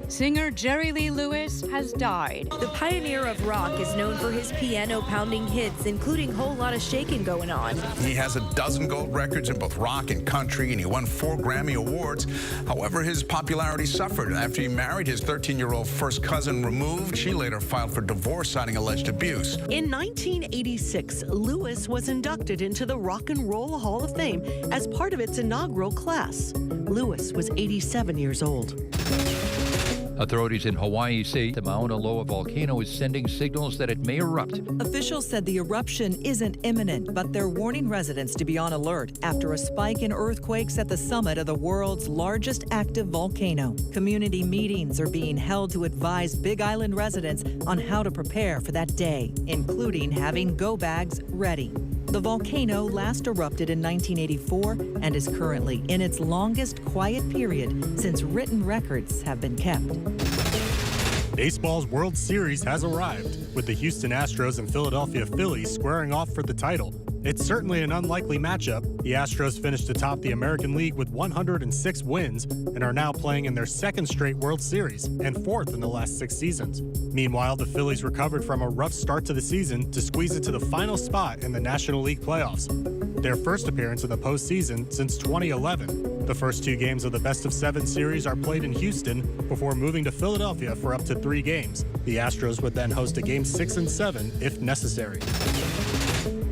Singer Jerry Lee Lewis has died. The pioneer of rock is known for his piano-pounding hits, including Whole Lotta Shakin' Going On. He has a dozen gold records in both rock and country, and he won 4 Grammy Awards. However, his popularity suffered after he married his 13-year-old first cousin removed. She later filed for divorce, citing alleged abuse. In 1986, Lewis was inducted into the Rock and Roll Hall of Fame as part of its inaugural class. Lewis was 87 years old. Authorities in Hawaii say the Mauna Loa volcano is sending signals that it may erupt. Officials said the eruption isn't imminent, but they're warning residents to be on alert after a spike in earthquakes at the summit of the world's largest active volcano. Community meetings are being held to advise Big Island residents on how to prepare for that day, including having go bags ready. The volcano last erupted in 1984 and is currently in its longest quiet period since written records have been kept. Baseball's World Series has arrived, with the Houston Astros and Philadelphia Phillies squaring off for the title. It's certainly an unlikely matchup. The Astros finished atop the American League with 106 wins and are now playing in their second straight World Series and fourth in the last 6 seasons. Meanwhile, the Phillies recovered from a rough start to the season to squeeze it to the final spot in the National League playoffs, their first appearance in the postseason since 2011. The first 2 games of the best-of-7 series are played in Houston before moving to Philadelphia for up to 3 games. The Astros would then host a game 6 and 7 if necessary.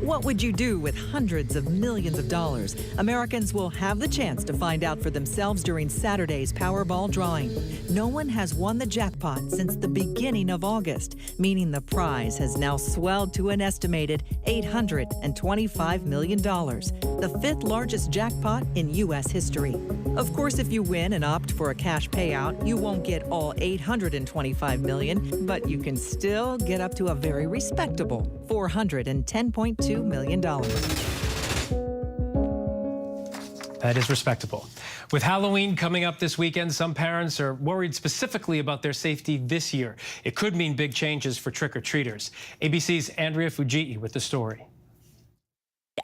What would you do with hundreds of millions of dollars? Americans will have the chance to find out for themselves during Saturday's Powerball drawing. No one has won the jackpot since the beginning of August, meaning the prize has now swelled to an estimated $825 million, the 5th largest jackpot in U.S. history. Of course, if you win and opt for a cash payout, you won't get all $825 million, but you can still get up to a very respectable $410.2 million. That is respectable. With Halloween coming up this weekend, some parents are worried specifically about their safety this year. It could mean big changes for trick-or-treaters. ABC's Andrea Fujii with the story.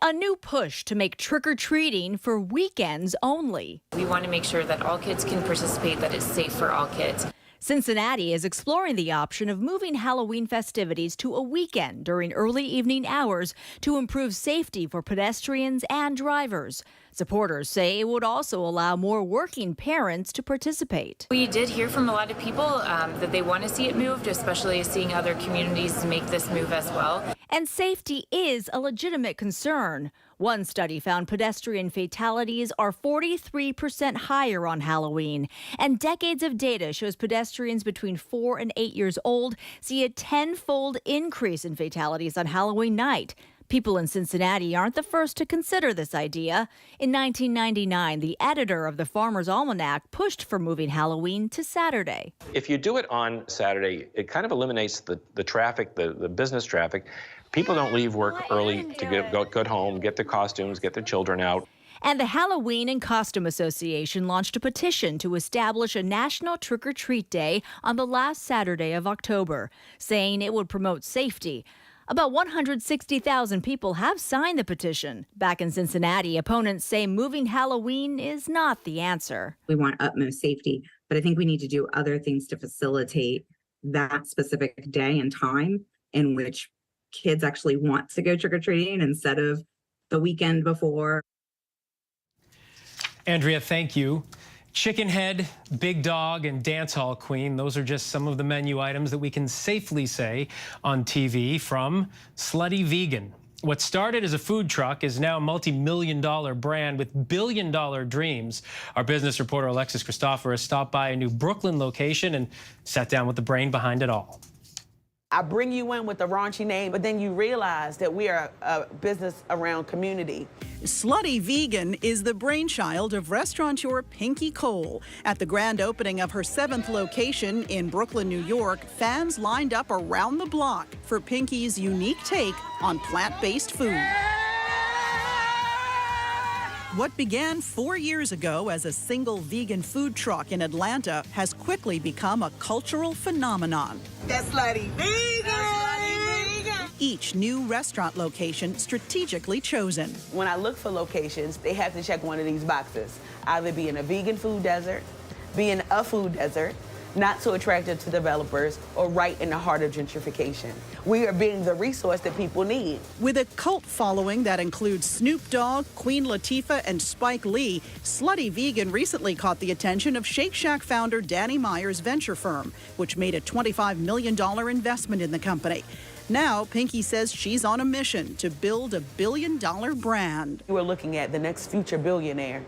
A new push to make trick-or-treating for weekends only. We want to make sure that all kids can participate, that it's safe for all kids. Cincinnati is exploring the option of moving Halloween festivities to a weekend during early evening hours to improve safety for pedestrians and drivers. Supporters say it would also allow more working parents to participate. We did hear from a lot of people that they want to see it moved, especially seeing other communities make this move as well. And safety is a legitimate concern. One study found pedestrian fatalities are 43% higher on Halloween. And decades of data shows pedestrians between 4 and 8 years old see a 10-fold increase in fatalities on Halloween night. People in Cincinnati aren't the first to consider this idea. In 1999, the editor of the Farmer's Almanac pushed for moving Halloween to Saturday. If you do it on Saturday, it kind of eliminates the traffic, the business traffic. People don't leave work early to go home, get their costumes, get their children out. And the Halloween and Costume Association launched a petition to establish a national trick-or-treat day on the last Saturday of October, saying it would promote safety. About 160,000 people have signed the petition. Back in Cincinnati, opponents say moving Halloween is not the answer. We want utmost safety, but I think we need to do other things to facilitate that specific day and time in which kids actually want to go trick-or-treating instead of the weekend before. Andrea, thank you. Chicken head, big dog, and dance hall queen. Those are just some of the menu items that we can safely say on TV from Slutty Vegan. What started as a food truck is now a multi-million-dollar brand with billion-dollar dreams. Our business reporter Alexis Christopher has stopped by a new Brooklyn location and sat down with the brain behind it all. I bring you in with a raunchy name, but then you realize that we are a business around community. Slutty Vegan is the brainchild of restaurateur Pinky Cole. At the grand opening of her 7th location in Brooklyn, New York, fans lined up around the block for Pinky's unique take on plant-based food. What began 4 years ago as a single vegan food truck in Atlanta has quickly become a cultural phenomenon. That's Slutty Vegan! Each new restaurant location strategically chosen. When I look for locations, they have to check one of these boxes. Either be in a vegan food desert, be in a food desert, not so attractive to developers, or right in the heart of gentrification. We are being the resource that people need. With a cult following that includes Snoop Dogg, Queen Latifah, and Spike Lee, Slutty Vegan recently caught the attention of Shake Shack founder Danny Meyer's venture firm, which made a $25 million investment in the company. Now, Pinky says she's on a mission to build a billion-dollar brand. We're looking at the next future billionaire.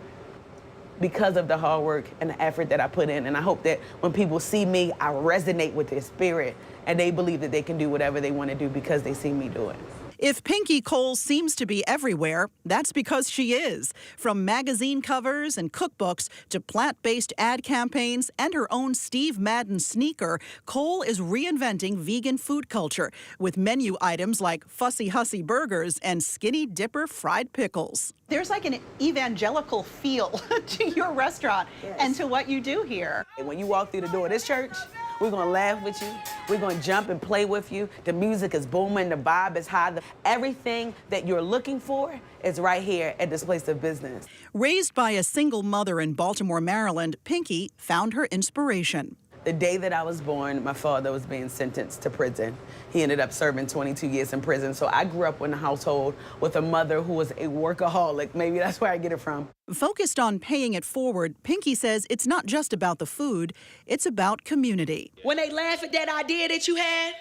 because of the hard work and the effort that I put in. And I hope that when people see me, I resonate with their spirit and they believe that they can do whatever they want to do because they see me do it. If Pinky Cole seems to be everywhere, that's because she is. From magazine covers and cookbooks to plant-based ad campaigns and her own Steve Madden sneaker, Cole is reinventing vegan food culture with menu items like Fussy Hussy burgers and Skinny Dipper fried pickles. There's like an evangelical feel to your restaurant and to what you do here. And when you walk through the door of this church, we're gonna laugh with you. We're gonna jump and play with you. The music is booming, the vibe is high. Everything that you're looking for is right here at this place of business. Raised by a single mother in Baltimore, Maryland, Pinky found her inspiration. The day that I was born, my father was being sentenced to prison. He ended up serving 22 years in prison. So I grew up in a household with a mother who was a workaholic. Maybe that's where I get it from. Focused on paying it forward, Pinky says it's not just about the food, it's about community. When they laugh at that idea that you had,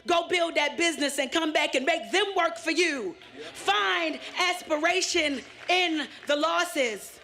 go build that business and come back and make them work for you. Find aspiration in the losses.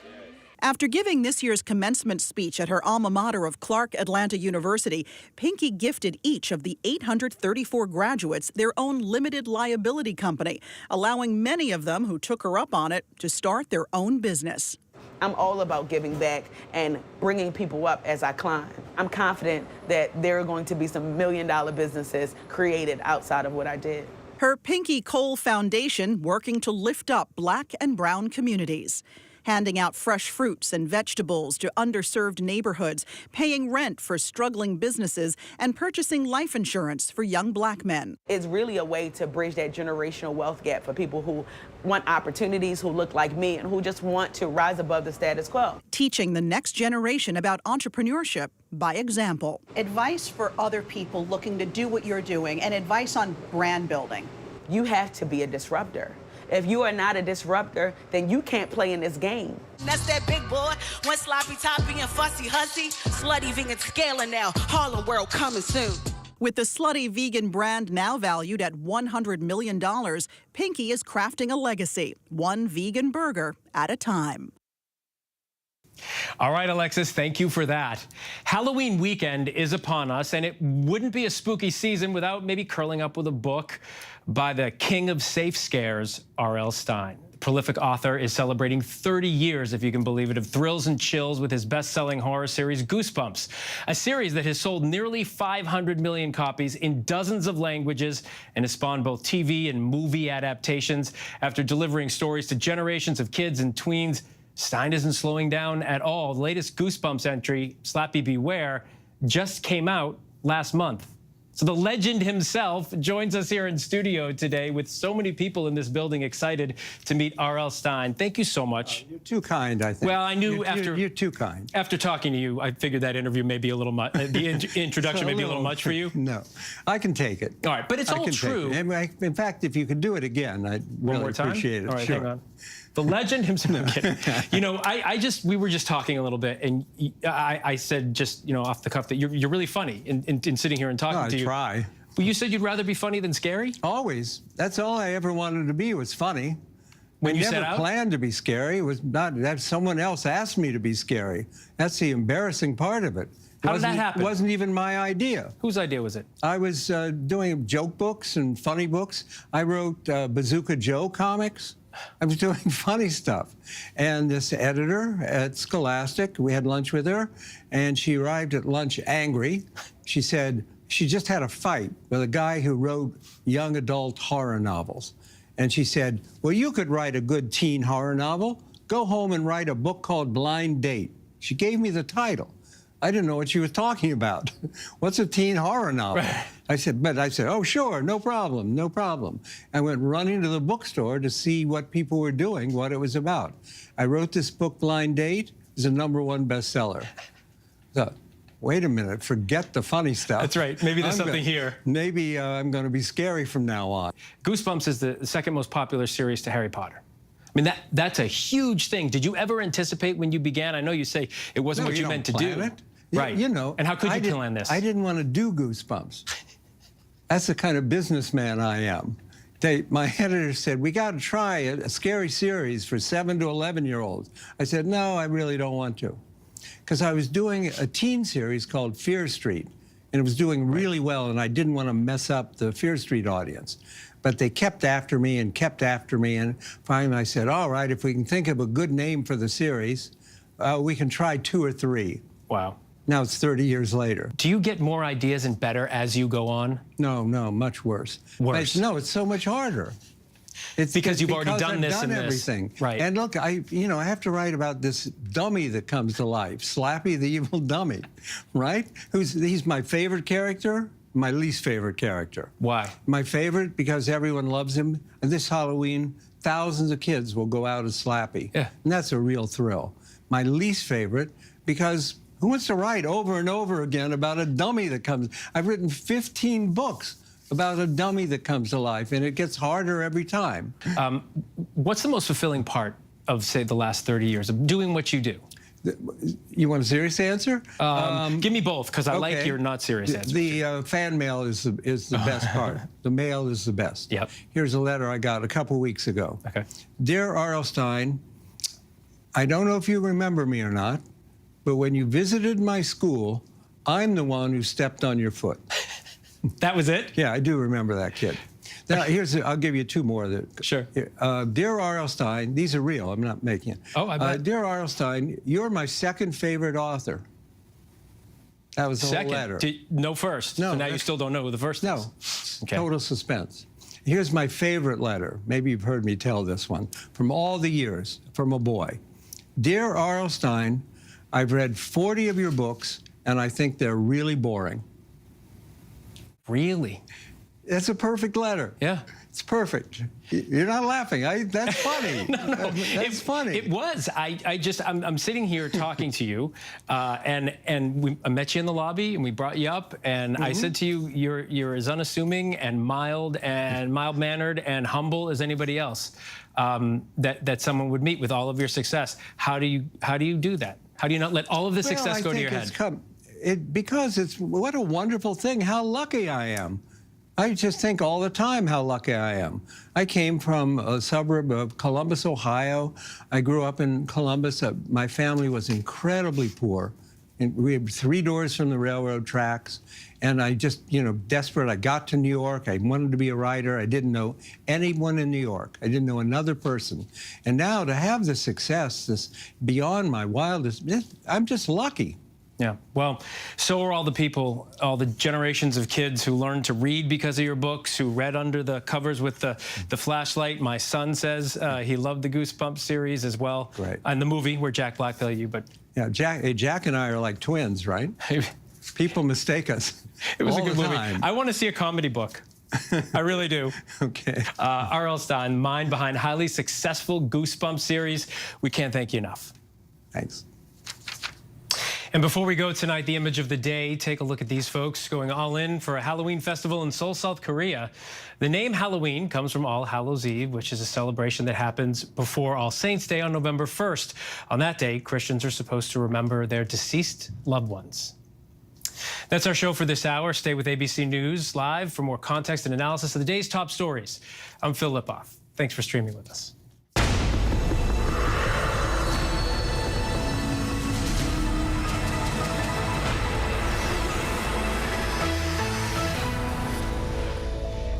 After giving this year's commencement speech at her alma mater of Clark Atlanta University, Pinky gifted each of the 834 graduates their own limited liability company, allowing many of them who took her up on it to start their own business. I'm all about giving back and bringing people up as I climb. I'm confident that there are going to be some $1 million businesses created outside of what I did. Her Pinky Cole Foundation working to lift up Black and brown communities, handing out fresh fruits and vegetables to underserved neighborhoods, paying rent for struggling businesses, and purchasing life insurance for young Black men. It's really a way to bridge that generational wealth gap for people who want opportunities, who look like me, and who just want to rise above the status quo. Teaching the next generation about entrepreneurship by example. Advice for other people looking to do what you're doing, and advice on brand building. You have to be a disruptor. If you are not a disruptor, then you can't play in this game. That's that big boy, one sloppy toppy and fussy hussy. Slutty Vegan scaling now, Harlem World coming soon. With the Slutty Vegan brand now valued at $100 million, Pinky is crafting a legacy, one vegan burger at a time. All right, Alexis, thank you for that. Halloween weekend is upon us, and it wouldn't be a spooky season without maybe curling up with a book by the king of safe scares, R.L. Stine. The prolific author is celebrating 30 years, if you can believe it, of thrills and chills with his best-selling horror series, Goosebumps, a series that has sold nearly 500 million copies in dozens of languages and has spawned both TV and movie adaptations. After delivering stories to generations of kids and tweens, Stine isn't slowing down at all. The latest Goosebumps entry, Slappy Beware, just came out last month. So the legend himself joins us here in studio today with so many people in this building excited to meet R.L. Stine. Thank you so much. You're too kind, I think. Well, I knew you're too kind. After talking to you, I figured that interview may be a little much. The introduction may be a little much for you. No, I can take it. All right, but it's all true. In fact, if you could do it again, I'd really appreciate it. All right, sure. hang on. The legend himself. You know, we were just talking a little bit, and I said just, you know, off the cuff that you're really funny in sitting here and talking to you. I try. Well, you said you'd rather be funny than scary? Always. That's all I ever wanted to be, was funny. When you never set out? planned to be scary. It was not that someone else asked me to be scary. That's the embarrassing part of it. How did that happen? It wasn't even my idea. Whose idea was it? I was doing joke books and funny books. I wrote Bazooka Joe comics. I was doing funny stuff. And this editor at Scholastic, we had lunch with her, and she arrived at lunch angry. She said she just had a fight with a guy who wrote young adult horror novels. And she said, well, you could write a good teen horror novel. Go home and write a book called Blind Date. She gave me the title. I didn't know what she was talking about. What's a teen horror novel? Right. I said, oh, sure, no problem, no problem. I went running to the bookstore to see what people were doing, what it was about. I wrote this book, Blind Date. It's a #1 bestseller. So, wait a minute, forget the funny stuff. That's right. Maybe there's something here. Maybe I'm going to be scary from now on. Goosebumps is the second most popular series to Harry Potter. I mean, that's a huge thing. Did you ever anticipate when you began? I know you say it wasn't what you meant to do. It. Right. You know. And how could you plan this? I didn't want to do Goosebumps. That's the kind of businessman I am. My editor said, we got to try a scary series for 7 to 11-year-olds. I said, no, I really don't want to. Because I was doing a teen series called Fear Street, and it was doing really well, and I didn't want to mess up the Fear Street audience. But they kept after me, and finally I said, all right, if we can think of a good name for the series, we can try 2 or 3. Wow. Now it's 30 years later. Do you get more ideas and better as you go on? No, much worse. Worse? No, it's so much harder. It's because you've already done this and everything. This. Right. And look, I have to write about this dummy that comes to life, Slappy the evil dummy, right? He's my favorite character, my least favorite character. Why? My favorite because everyone loves him. And this Halloween, thousands of kids will go out as Slappy. Yeah. And that's a real thrill. My least favorite because who wants to write over and over again about a dummy that comes? I've written 15 books about a dummy that comes to life, and it gets harder every time. What's the most fulfilling part of, say, the last 30 years of doing what you do? You want a serious answer? Give me both, because I like your not serious answer. The fan mail is the best part. The mail is the best. Yep. Here's a letter I got a couple weeks ago. Okay. Dear R.L. Stine, I don't know if you remember me or not, but when you visited my school, I'm the one who stepped on your foot. That was it? Yeah, I do remember that kid. Now, I'll give you 2 more. Sure. Dear R.L. Stine, these are real, I'm not making it. Oh, I bet. Dear R.L. Stine, you're my second favorite author. That was the whole letter. No first. No. So now you still don't know who the first is. No. Okay. Total suspense. Here's my favorite letter. Maybe you've heard me tell this one. From all the years, from a boy. Dear R.L. Stine, I've read 40 of your books, and I think they're really boring. Really? That's a perfect letter. Yeah. It's perfect. You're not laughing. That's funny. No. That's funny. It was. I'm sitting here talking to you, and I met you in the lobby, and we brought you up, and I said to you, you're as unassuming and mild-mannered and humble as anybody else that someone would meet with all of your success. How do you do that? How do you not let all of the success go to your head? Because it's what a wonderful thing, how lucky I am. I just think all the time how lucky I am. I came from a suburb of Columbus, Ohio. I grew up in Columbus. My family was incredibly poor. And we had 3 doors from the railroad tracks. And I just, desperate. I got to New York. I wanted to be a writer. I didn't know anyone in New York. I didn't know another person. And now to have the success, this beyond my wildest, I'm just lucky. Yeah, well, so are all the people, all the generations of kids who learned to read because of your books, who read under the covers with the flashlight. My son says he loved the Goosebumps series as well. Right. And the movie where Jack Black played you, but... Yeah, Jack and I are like twins, right? People mistake us. It was all a good the movie. time. I want to see a comedy book. I really do. Okay. R.L. Stine, mind behind highly successful Goosebumps series. We can't thank you enough. Thanks. And before we go tonight, the image of the day, take a look at these folks going all in for a Halloween festival in Seoul, South Korea. The name Halloween comes from All Hallows Eve, which is a celebration that happens before All Saints' Day on November 1st. On that day, Christians are supposed to remember their deceased loved ones. That's our show for this hour. Stay with ABC News Live for more context and analysis of the day's top stories. I'm Phil Lipoff. Thanks for streaming with us.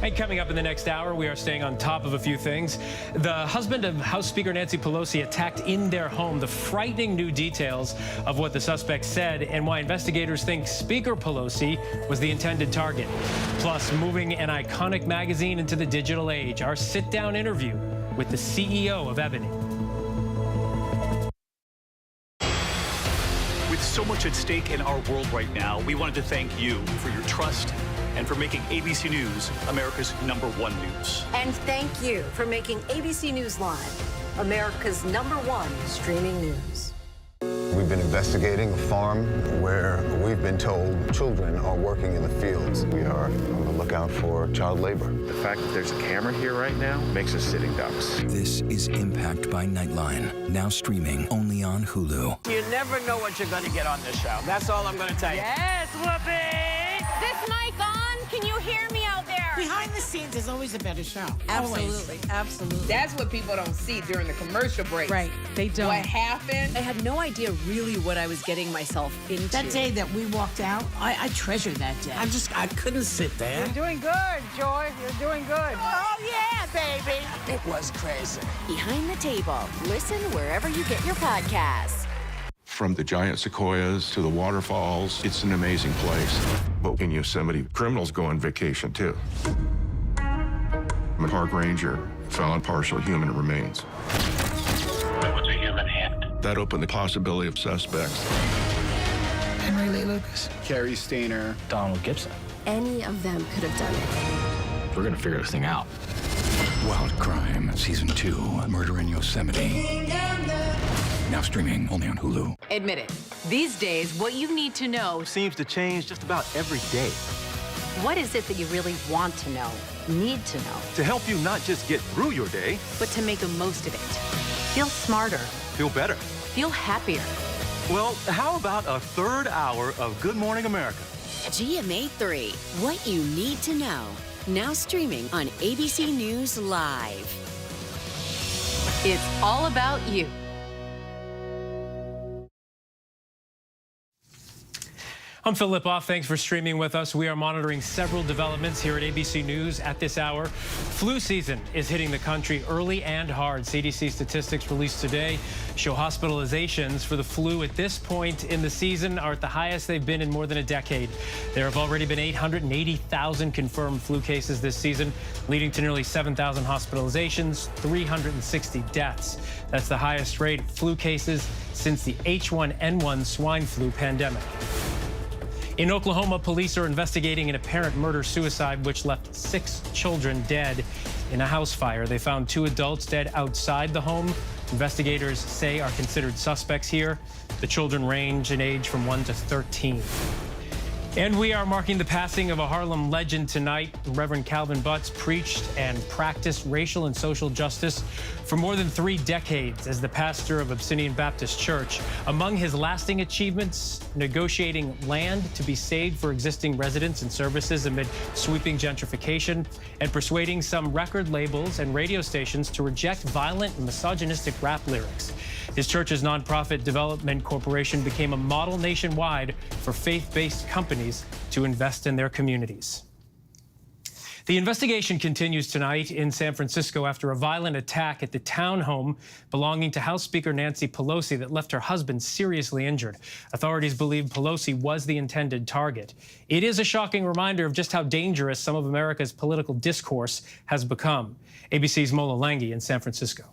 And coming up in the next hour, we are staying on top of a few things. The husband of House Speaker Nancy Pelosi attacked in their home. The frightening new details of what the suspect said and why investigators think Speaker Pelosi was the intended target. Plus, moving an iconic magazine into the digital age. Our sit-down interview with the CEO of Ebony. With so much at stake in our world right now, we wanted to thank you for your trust and for making ABC News America's #1 news. And thank you for making ABC News Live America's #1 streaming news. We've been investigating a farm where we've been told children are working in the fields. We are on the lookout for child labor. The fact that there's a camera here right now makes us sitting ducks. This is Impact by Nightline, now streaming only on Hulu. You never know what you're going to get on this show. That's all I'm going to tell you. Yes, Whoopi! Is this mic on? Can you hear me out there? Behind the scenes is always a better show. Absolutely, absolutely. That's what people don't see during the commercial break. Right, they don't. What happened? I had no idea really what I was getting myself into. That day that we walked out, I treasure that day. I couldn't sit there. You're doing good, Joy. You're doing good. Oh, yeah, baby. It was crazy. Behind the Table. Listen wherever you get your podcasts. From the giant sequoias to the waterfalls, it's an amazing place. But in Yosemite, criminals go on vacation too. A park ranger found partial human remains. It was a human hand. That opened the possibility of suspects. Henry Lee Lucas. Carrie Stainer. Donald Gibson. Any of them could have done it. We're gonna figure this thing out. Wild Crime, Season 2, Murder in Yosemite. Now streaming only on Hulu. Admit it. These days, what you need to know seems to change just about every day. What is it that you really want to know, need to know? To help you not just get through your day, but to make the most of it. Feel smarter. Feel better. Feel happier. Well, how about a third hour of Good Morning America? GMA 3, what you need to know. Now streaming on ABC News Live. It's all about you. I'm Phil Lipoff. Thanks for streaming with us. We are monitoring several developments here at ABC News at this hour. Flu season is hitting the country early and hard. CDC statistics released today show hospitalizations for the flu at this point in the season are at the highest they've been in more than a decade. There have already been 880,000 confirmed flu cases this season, leading to nearly 7,000 hospitalizations, 360 deaths. That's the highest rate of flu cases since the H1N1 swine flu pandemic. In Oklahoma, police are investigating an apparent murder-suicide which left 6 children dead in a house fire. They found 2 adults dead outside the home. Investigators say are considered suspects here. The children range in age from 1 to 13. And we are marking the passing of a Harlem legend tonight. Reverend Calvin Butts preached and practiced racial and social justice for more than 3 decades as the pastor of Abyssinian Baptist Church. Among his lasting achievements, negotiating land to be saved for existing residents and services amid sweeping gentrification, and persuading some record labels and radio stations to reject violent and misogynistic rap lyrics. His church's nonprofit development corporation became a model nationwide for faith-based companies to invest in their communities. The investigation continues tonight in San Francisco after a violent attack at the townhome belonging to House Speaker Nancy Pelosi that left her husband seriously injured. Authorities believe Pelosi was the intended target. It is a shocking reminder of just how dangerous some of America's political discourse has become. ABC's Mola Lenghi in San Francisco.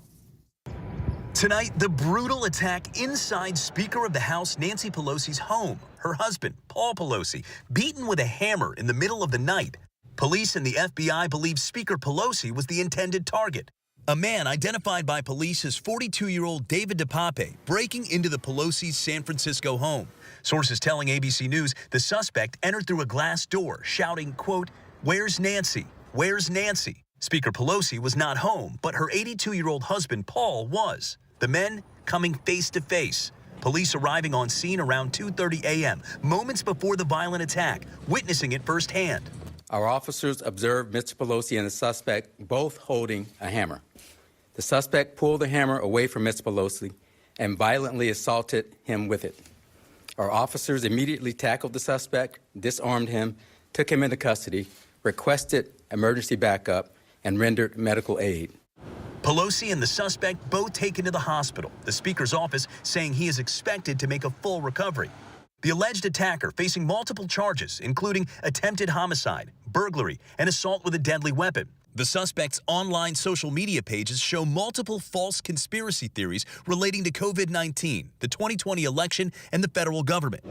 Tonight, the brutal attack inside Speaker of the House Nancy Pelosi's home. Her husband, Paul Pelosi, beaten with a hammer in the middle of the night. Police and the FBI believe Speaker Pelosi was the intended target. A man identified by police as 42-year-old David DePape breaking into the Pelosi's San Francisco home. Sources telling ABC News the suspect entered through a glass door, shouting, quote, "Where's Nancy? Where's Nancy?" Speaker Pelosi was not home, but her 82-year-old husband, Paul, was. The men coming face to face. Police arriving on scene around 2:30 a.m., moments before the violent attack, witnessing it firsthand. Our officers observed Mr. Pelosi and the suspect both holding a hammer. The suspect pulled the hammer away from Mr. Pelosi and violently assaulted him with it. Our officers immediately tackled the suspect, disarmed him, took him into custody, requested emergency backup, and rendered medical aid. Pelosi and the suspect both taken to the hospital, the Speaker's office saying he is expected to make a full recovery. The alleged attacker facing multiple charges, including attempted homicide, burglary, and assault with a deadly weapon. The suspect's online social media pages show multiple false conspiracy theories relating to COVID-19, the 2020 election, and the federal government.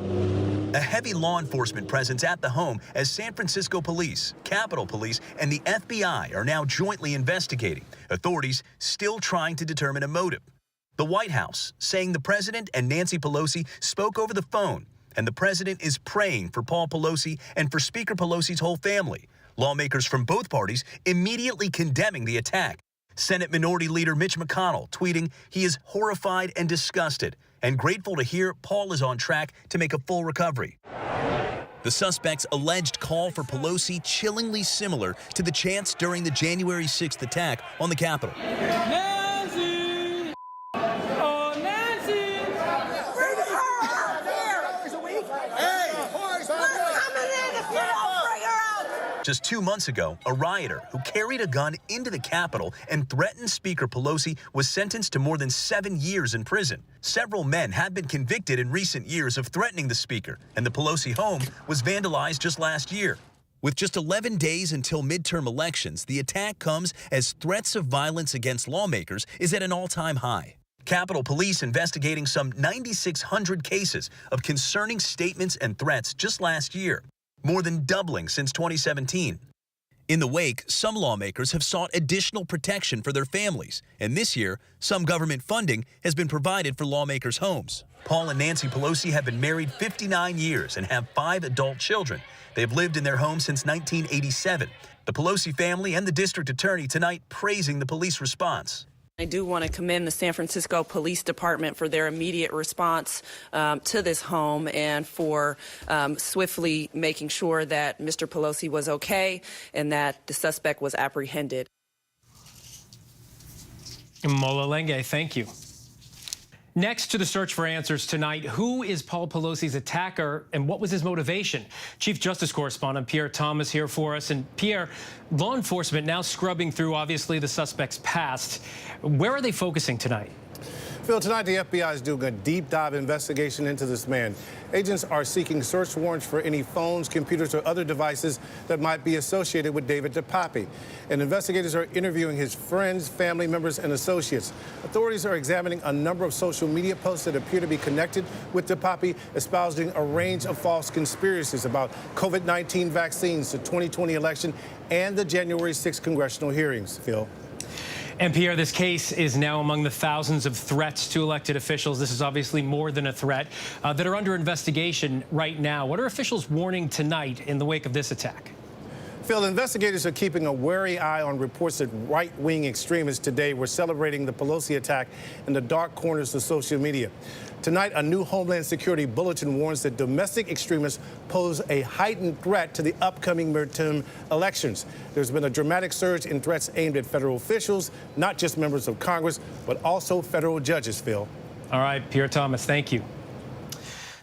A heavy law enforcement presence at the home as San Francisco Police, Capitol Police, and the FBI are now jointly investigating. Authorities still trying to determine a motive. The White House saying the president and Nancy Pelosi spoke over the phone, and the president is praying for Paul Pelosi and for Speaker Pelosi's whole family. Lawmakers from both parties immediately condemning the attack. Senate Minority Leader Mitch McConnell tweeting he is horrified and disgusted and grateful to hear Paul is on track to make a full recovery. The suspect's alleged call for Pelosi chillingly similar to the chants during the January 6th attack on the Capitol. Nancy! Oh, Nancy! Bring her out here! We're coming in if you don't bring her out! Just 2 months ago, a rioter who carried a gun into the Capitol and threatened Speaker Pelosi was sentenced to more than 7 years in prison. Several men have been convicted in recent years of threatening the Speaker, and the Pelosi home was vandalized just last year. With just 11 days until midterm elections, the attack comes as threats of violence against lawmakers is at an all-time high. Capitol Police investigating some 9,600 cases of concerning statements and threats just last year, more than doubling since 2017. In the wake, some lawmakers have sought additional protection for their families, and this year, some government funding has been provided for lawmakers' homes. Paul and Nancy Pelosi have been married 59 years and have 5 adult children. They've lived in their home since 1987. The Pelosi family and the district attorney tonight praising the police response. I do want to commend the San Francisco Police Department for their immediate response to this home and for swiftly making sure that Mr. Pelosi was okay and that the suspect was apprehended. Molalenge, thank you. Next to the search for answers tonight, who is Paul Pelosi's attacker and what was his motivation? Chief Justice Correspondent Pierre Thomas here for us. And Pierre, law enforcement now scrubbing through, obviously, the suspect's past. Where are they focusing tonight? Phil, tonight the FBI is doing a deep dive investigation into this man. Agents are seeking search warrants for any phones, computers, or other devices that might be associated with David DePape. And investigators are interviewing his friends, family members, and associates. Authorities are examining a number of social media posts that appear to be connected with DePape, espousing a range of false conspiracies about COVID-19 vaccines, the 2020 election, and the January 6th congressional hearings. Phil. And Pierre, this case is now among the thousands of threats to elected officials. This is obviously more than a threat that are under investigation right now. What are officials warning tonight in the wake of this attack? Phil, investigators are keeping a wary eye on reports that right-wing extremists today were celebrating the Pelosi attack in the dark corners of social media. Tonight, a new Homeland Security bulletin warns that domestic extremists pose a heightened threat to the upcoming midterm elections. There's been a dramatic surge in threats aimed at federal officials, not just members of Congress, but also federal judges, Phil. All right, Pierre Thomas, thank you.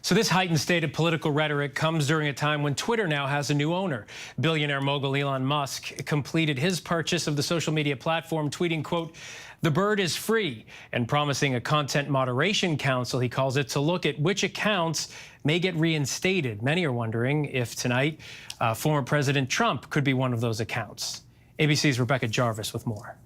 So this heightened state of political rhetoric comes during a time when Twitter now has a new owner. Billionaire mogul Elon Musk completed his purchase of the social media platform, tweeting, quote, "The bird is free," and promising a content moderation council, he calls it, to look at which accounts may get reinstated. Many are wondering if tonight former President Trump could be one of those accounts. ABC's Rebecca Jarvis with more.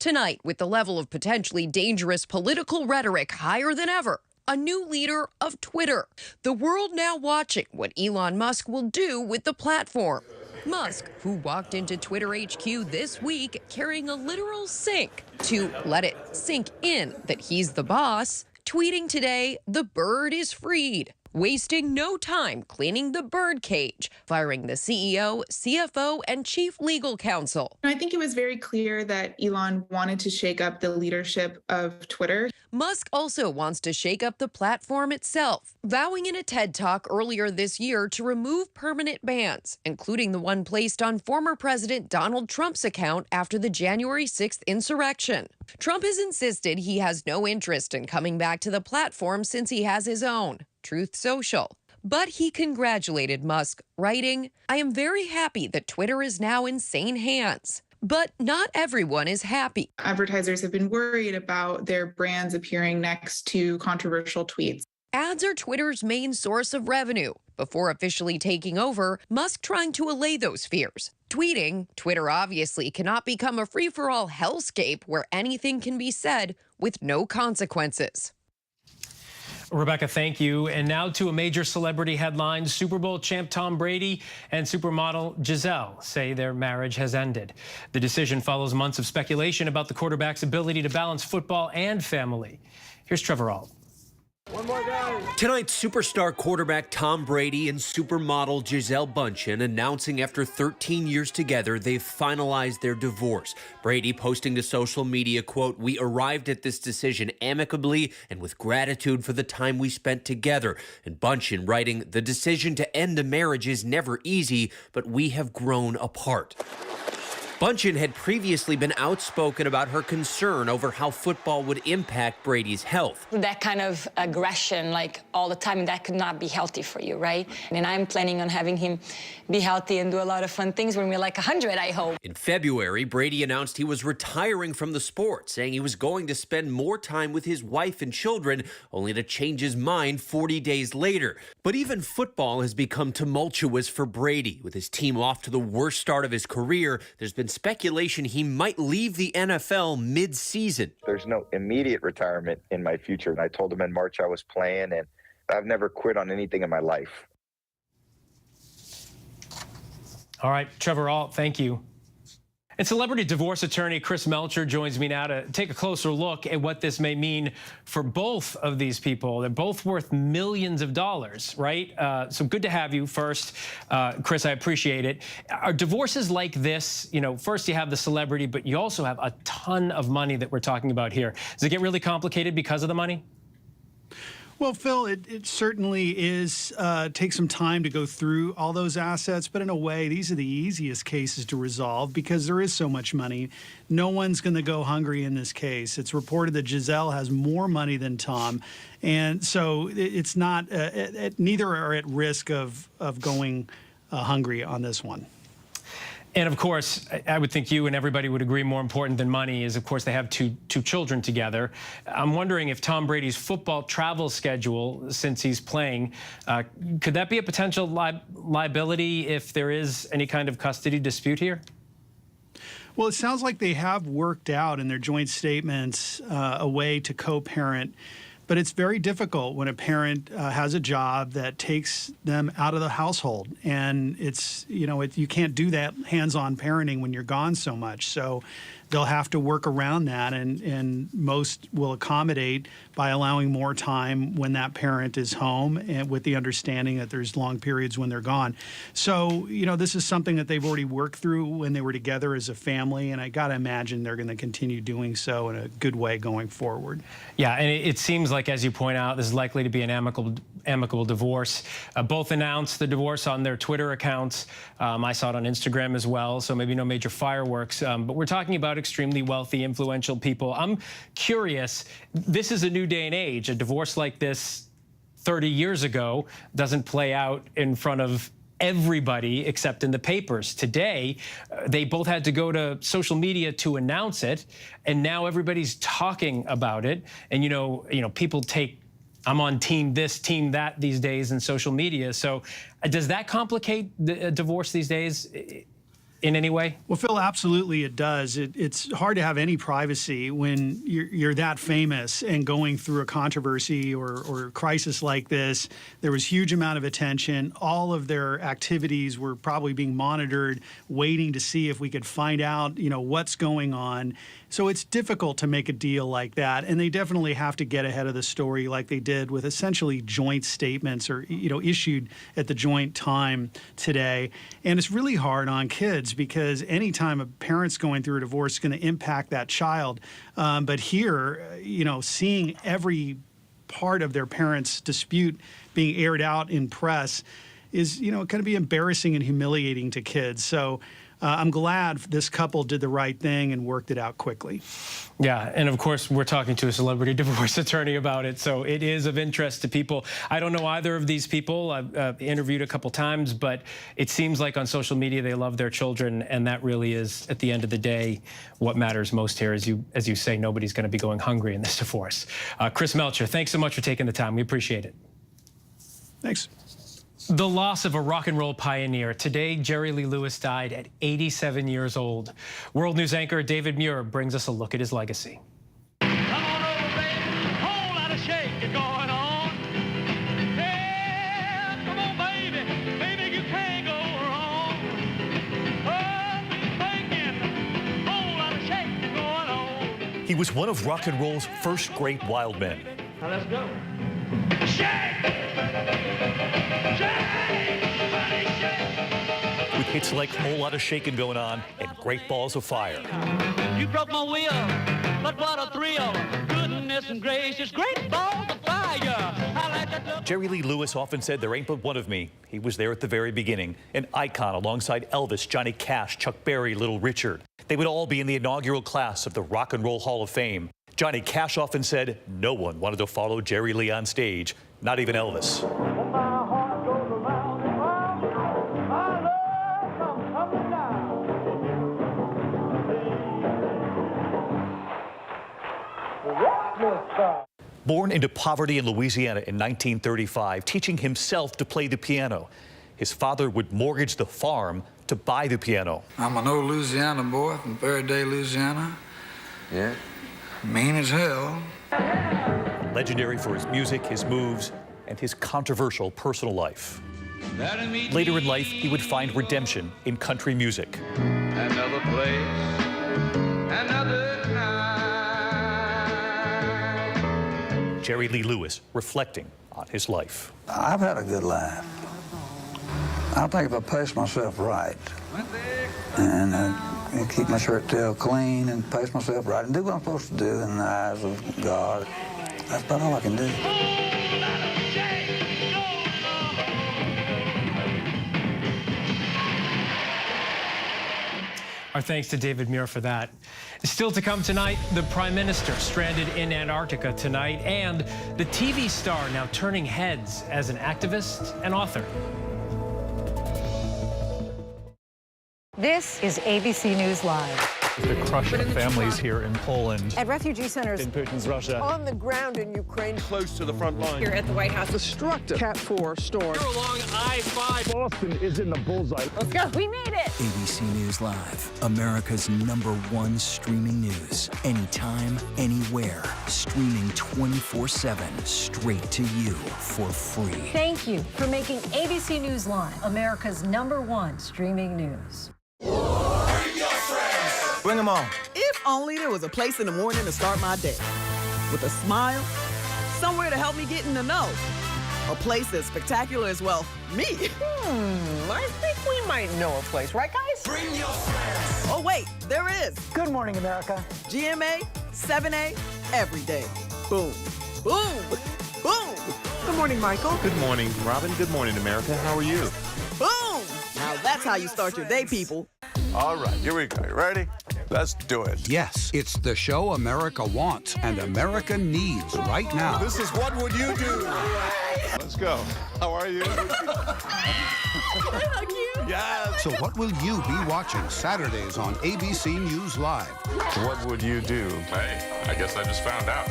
Tonight, with the level of potentially dangerous political rhetoric higher than ever, a new leader of Twitter. The world now watching what Elon Musk will do with the platform. Musk, who walked into Twitter HQ this week carrying a literal sink to let it sink in that he's the boss, tweeting today, "The bird is freed," wasting no time cleaning the bird cage, firing the CEO, CFO, and chief legal counsel. I think it was very clear that Elon wanted to shake up the leadership of Twitter. Musk also wants to shake up the platform itself, vowing in a TED Talk earlier this year to remove permanent bans, including the one placed on former President Donald Trump's account after the January 6th insurrection. Trump has insisted he has no interest in coming back to the platform since he has his own, Truth Social. But he congratulated Musk, writing, "I am very happy that Twitter is now in sane hands." But not everyone is happy. Advertisers have been worried about their brands appearing next to controversial tweets. Ads are Twitter's main source of revenue. Before officially taking over, Musk trying to allay those fears. Tweeting, Twitter obviously cannot become a free-for-all hellscape where anything can be said with no consequences. Rebecca, thank you. And now to a major celebrity headline. Super Bowl champ Tom Brady and supermodel Gisele say their marriage has ended. The decision follows months of speculation about the quarterback's ability to balance football and family. Here's Trevor Ault. Tonight, superstar quarterback Tom Brady and supermodel Gisele Bündchen announcing after 13 years together they've finalized their divorce. Brady posting to social media, quote, "We arrived at this decision amicably and with gratitude for the time we spent together." And Bündchen writing, "The decision to end a marriage is never easy, but we have grown apart." Bündchen had previously been outspoken about her concern over how football would impact Brady's health. That kind of aggression, like all the time, that could not be healthy for you, right? And I'm planning on having him be healthy and do a lot of fun things when we're like 100, I hope. In February, Brady announced he was retiring from the sport, saying he was going to spend more time with his wife and children, only to change his mind 40 days later. But even football has become tumultuous for Brady. With his team off to the worst start of his career, there's been speculation he might leave the NFL mid-season. There's no immediate retirement in my future. And I told him in March I was playing, and I've never quit on anything in my life. All right, Trevor Ault, thank you. And celebrity divorce attorney Chris Melcher joins me now to take a closer look at what this may mean for both of these people. They're both worth millions of dollars, right? So good to have you first. Chris, I appreciate it. Are divorces like this, you know, first you have the celebrity, but you also have a ton of money that we're talking about here. Does it get really complicated because of the money? Well, Phil, it certainly is takes some time to go through all those assets, but in a way, these are the easiest cases to resolve because there is so much money. No one's going to go hungry in this case. It's reported that Gisele has more money than Tom, and so it's not. Neither are at risk of going hungry on this one. And of course, I would think you and everybody would agree more important than money is, of course, they have two children together. I'm wondering if Tom Brady's football travel schedule, since he's playing, could that be a potential liability if there is any kind of custody dispute here? Well, it sounds like they have worked out in their joint statements a way to co-parent. But it's very difficult when a parent has a job that takes them out of the household. And it's, you know, you can't do that hands-on parenting when you're gone so much. So they'll have to work around that. And most will accommodate by allowing more time when that parent is home and with the understanding that there's long periods when they're gone. So, you know, this is something that they've already worked through when they were together as a family. And I got to imagine they're going to continue doing so in a good way going forward. Yeah, and it seems like, as you point out, this is likely to be an amicable divorce. Both announced the divorce on their Twitter accounts. I saw it on Instagram as well, so maybe no major fireworks. But we're talking about extremely wealthy, influential people. I'm curious, this is a new day and age. A divorce like this 30 years ago doesn't play out in front of everybody except in the papers. Today, they both had to go to social media to announce it, and now everybody's talking about it. And you know, people take, I'm on team this, team that these days in social media. So does that complicate the divorce these days in any way? Well, Phil, absolutely it does. It's hard to have any privacy when you're that famous and going through a controversy or crisis like this. There was huge amount of attention. All of their activities were probably being monitored, waiting to see if we could find out, you know, what's going on. So it's difficult to make a deal like that, and they definitely have to get ahead of the story like they did with essentially joint statements or, you know, issued at the joint time today. And it's really hard on kids because anytime a parent's going through a divorce is going to impact that child. But here, you know, seeing every part of their parents' dispute being aired out in press is, you know, going to be embarrassing and humiliating to kids. So I'm glad this couple did the right thing and worked it out quickly. Yeah, and of course, we're talking to a celebrity divorce attorney about it, so it is of interest to people. I don't know either of these people. I've interviewed a couple times, but it seems like on social media they love their children, and that really is, at the end of the day, what matters most here. As you say, nobody's going to be going hungry in this divorce. Chris Melcher, thanks so much for taking the time. We appreciate it. Thanks. The loss of a rock and roll pioneer. Today, Jerry Lee Lewis died at 87 years old. World News anchor David Muir brings us a look at his legacy. Come on over, baby. Whole lot of shaking going on. Yeah, come on, baby. Baby, you can't go wrong. Oh, thinking. Whole lot of shaking going on. He was one of rock and roll's first great wild men. Now let's go. With hits like Whole Lot of Shakin' going on and Great Balls of Fire. You broke my wheel, but what a thrill. Goodness and gracious, great balls of fire. I like that look. Jerry Lee Lewis often said, "There ain't but one of me." He was there at the very beginning, an icon alongside Elvis, Johnny Cash, Chuck Berry, Little Richard. They would all be in the inaugural class of the Rock and Roll Hall of Fame. Johnny Cash often said no one wanted to follow Jerry Lee on stage, not even Elvis. Born into poverty in Louisiana in 1935, teaching himself to play the piano. His father would mortgage the farm to buy the piano. I'm an old Louisiana boy from Faraday, Louisiana. Yeah. Mean as hell. Legendary for his music, his moves, and his controversial personal life. Later in life, he would find redemption in country music. Another place, another night. Jerry Lee Lewis reflecting on his life. I've had a good life. I think if I pace myself right and keep my shirt tail clean and pace myself right and do what I'm supposed to do in the eyes of God, that's about all I can do. Our thanks to David Muir for that. Still to come tonight, the Prime Minister stranded in Antarctica tonight, and the TV star now turning heads as an activist and author. This is ABC News Live. The crush of families here in Poland. At refugee centers in Putin's Russia. on the ground in Ukraine. Close to the front line. Here at the White House. Destructive Cat 4 storm. Here along I-5. Boston is in the bullseye. Let's go. We made it. ABC News Live, America's #1 streaming news. Anytime, anywhere. Streaming 24/7, straight to you for free. Thank you for making ABC News Live America's #1 streaming news. Bring them on. If only there was a place in the morning to start my day. With a smile, somewhere to help me get in the know. A place as spectacular as, well, me. I think we might know a place, right, guys? Bring your friends. Oh, wait, there is. Good morning, America. GMA, 7A, every day. Boom, boom, boom. Good morning, Michael. Good morning, Robin. Good morning, America. How are you? Boom. Now that's how you start your day, people. All right, here we go. You ready? Let's do it. Yes, it's the show America wants and America needs right now. This is What Would You Do? Let's go. How are you? Yes. So what will you be watching Saturdays on ABC News Live? What would you do? Hey, I guess I just found out.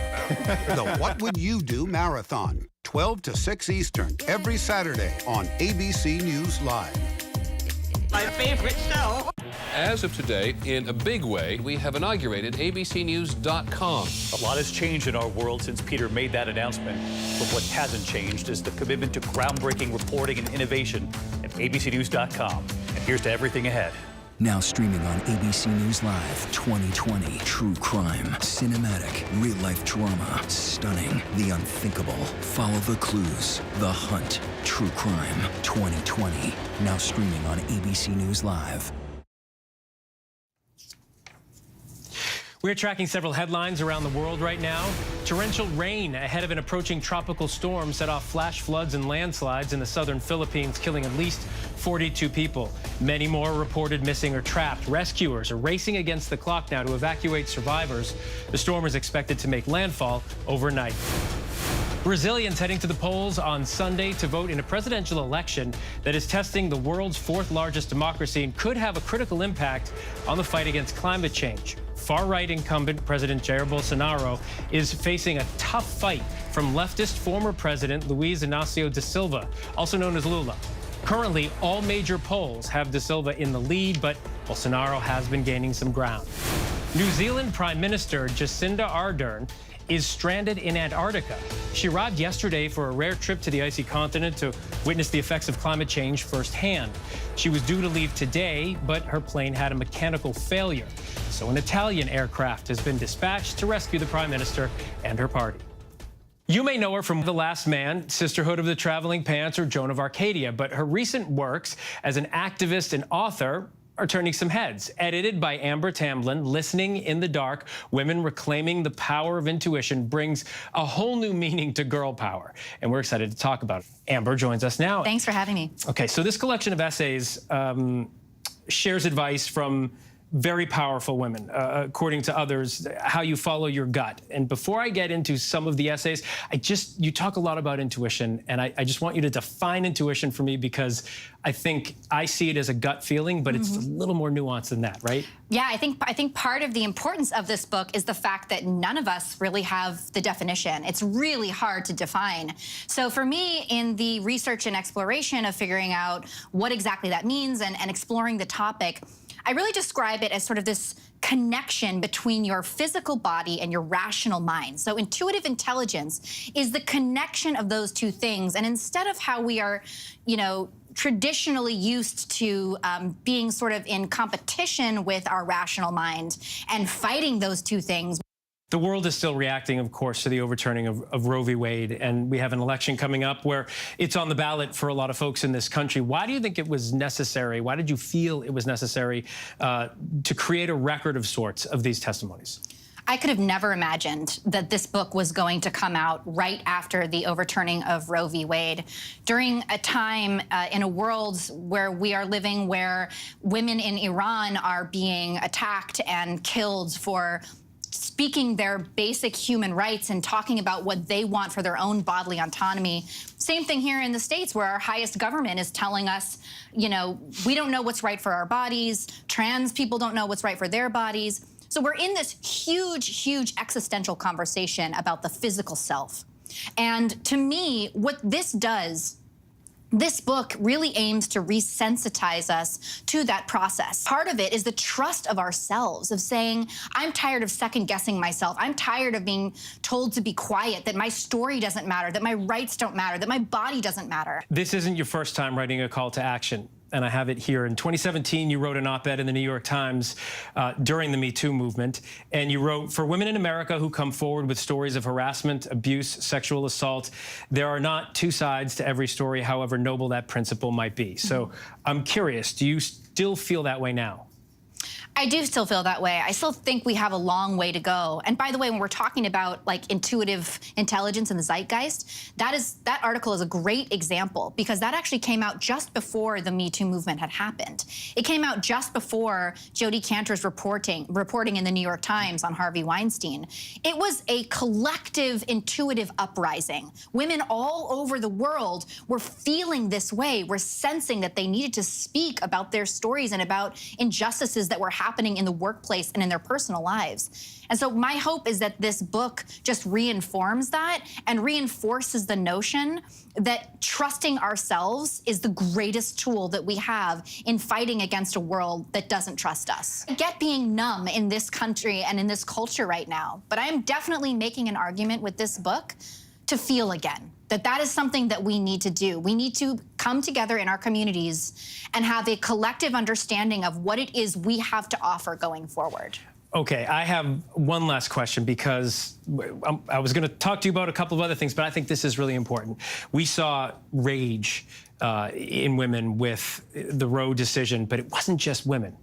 The What Would You Do Marathon, 12 to 6 Eastern, every Saturday on ABC News Live. My favorite show. As of today, in a big way, we have inaugurated abcnews.com. A lot has changed in our world since Peter made that announcement. But what hasn't changed is the commitment to groundbreaking reporting and innovation at abcnews.com. And here's to everything ahead. Now streaming on ABC News Live 2020. True crime, cinematic, real-life drama, stunning, the unthinkable. Follow the clues. The Hunt. True crime 2020. Now streaming on ABC News Live. We're tracking several headlines around the world right now. Torrential rain ahead of an approaching tropical storm set off flash floods and landslides in the southern Philippines, killing at least 42 people. Many more reported missing or trapped. Rescuers are racing against the clock now to evacuate survivors. The storm is expected to make landfall overnight. Brazilians heading to the polls on Sunday to vote in a presidential election that is testing the world's fourth largest democracy and could have a critical impact on the fight against climate change. Far-right incumbent President Jair Bolsonaro is facing a tough fight from leftist former President Luiz Inácio da Silva, also known as Lula. Currently, all major polls have da Silva in the lead, but Bolsonaro has been gaining some ground. New Zealand Prime Minister Jacinda Ardern is stranded in Antarctica. She arrived yesterday for a rare trip to the icy continent to witness the effects of climate change firsthand. She was due to leave today, but her plane had a mechanical failure. So an Italian aircraft has been dispatched to rescue the Prime Minister and her party. You may know her from The Last Man, Sisterhood of the Traveling Pants, or Joan of Arcadia, but her recent works as an activist and author are turning some heads. Edited by Amber Tamblyn, Listening in the Dark, Women Reclaiming the Power of Intuition brings a whole new meaning to girl power, and we're excited to talk about it. Amber joins us now. Thanks for having me. Okay, so this collection of essays shares advice from very powerful women, according to others, how you follow your gut. And before I get into some of the essays, you talk a lot about intuition, and I just want you to define intuition for me, because I think I see it as a gut feeling, but it's a little more nuanced than that, right? Yeah, I think part of the importance of this book is the fact that none of us really have the definition. It's really hard to define. So for me, in the research and exploration of figuring out what exactly that means and exploring the topic, I really describe it as sort of this connection between your physical body and your rational mind. So intuitive intelligence is the connection of those two things. And instead of how we are, traditionally used to being sort of in competition with our rational mind and fighting those two things. The world is still reacting, of course, to the overturning of Roe v. Wade, and we have an election coming up where it's on the ballot for a lot of folks in this country. Why do you think it was necessary? Why did you feel it was necessary to create a record of sorts of these testimonies? I could have never imagined that this book was going to come out right after the overturning of Roe v. Wade, during a time in a world where we are living, where women in Iran are being attacked and killed for speaking their basic human rights and talking about what they want for their own bodily autonomy. Same thing here in the States, where our highest government is telling us, we don't know what's right for our bodies. Trans people don't know what's right for their bodies. So we're in this huge, huge existential conversation about the physical self. And to me, what this does, this book really aims to resensitize us to that process. Part of it is the trust of ourselves, of saying, I'm tired of second-guessing myself. I'm tired of being told to be quiet, that my story doesn't matter, that my rights don't matter, that my body doesn't matter. This isn't your first time writing a call to action, and I have it here. In 2017, you wrote an op-ed in the New York Times during the Me Too movement, and you wrote, for women in America who come forward with stories of harassment, abuse, sexual assault, there are not two sides to every story, however noble that principle might be. So I'm curious, do you still feel that way now? I do still feel that way. I still think we have a long way to go. And by the way, when we're talking about like intuitive intelligence and the zeitgeist, that article is a great example, because that actually came out just before the Me Too movement had happened. It came out just before Jodi Kantor's reporting in the New York Times on Harvey Weinstein. It was a collective intuitive uprising. Women all over the world were feeling this way, were sensing that they needed to speak about their stories and about injustices that were happening in the workplace and in their personal lives. And so my hope is that this book just reinforms that and reinforces the notion that trusting ourselves is the greatest tool that we have in fighting against a world that doesn't trust us. I get being numb in this country and in this culture right now, but I am definitely making an argument with this book to feel again. That is something that we need to do. We need to come together in our communities and have a collective understanding of what it is we have to offer going forward. Okay, I have one last question, because I was going to talk to you about a couple of other things, but I think this is really important. We saw rage in women with the Roe decision, but it wasn't just women.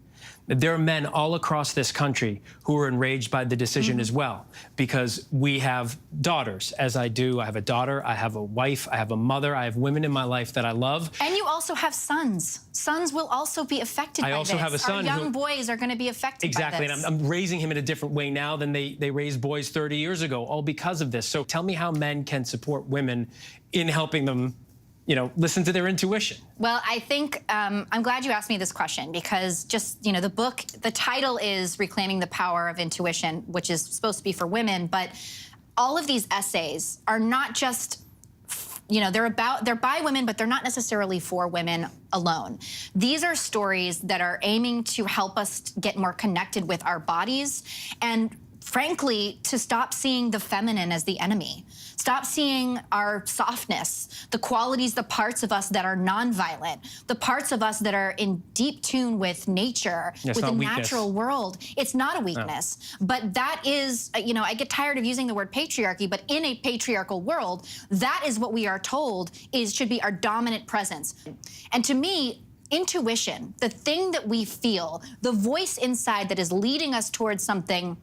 There are men all across this country who are enraged by the decision as well, because we have daughters, as I do. I have a daughter, I have a wife, I have a mother, I have women in my life that I love. And you also have sons. Sons will also be affected by this. I also have a son. Our young boys are going to be affected by this. Exactly, and I'm raising him in a different way now than they raised boys 30 years ago, all because of this. So tell me how men can support women in helping them, listen to their intuition. Well, I think, I'm glad you asked me this question, because just, the book, the title is Reclaiming the Power of Intuition, which is supposed to be for women, but all of these essays are not just, they're by women, but they're not necessarily for women alone. These are stories that are aiming to help us get more connected with our bodies and, frankly, to stop seeing the feminine as the enemy. Stop Stop seeing our softness, the qualities, the parts of us that are nonviolent, the parts of us that are in deep tune with nature, with the natural world. It's not a weakness, but that is, you know, I get tired of using the word patriarchy, but in a patriarchal world, that is what we are told should be our dominant presence. And to me, intuition, the thing that we feel, the voice inside that is leading us towards something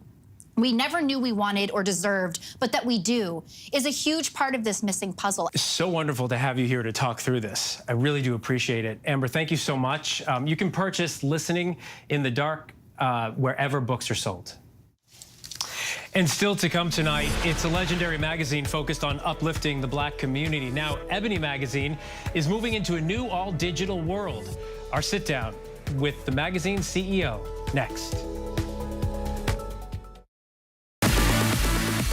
we never knew we wanted or deserved, but that we do, is a huge part of this missing puzzle. It's so wonderful to have you here to talk through this. I really do appreciate it. Amber, thank you so much. You can purchase Listening in the Dark wherever books are sold. And still to come tonight, it's a legendary magazine focused on uplifting the Black community. Now, Ebony magazine is moving into a new all-digital world. Our sit-down with the magazine's CEO next.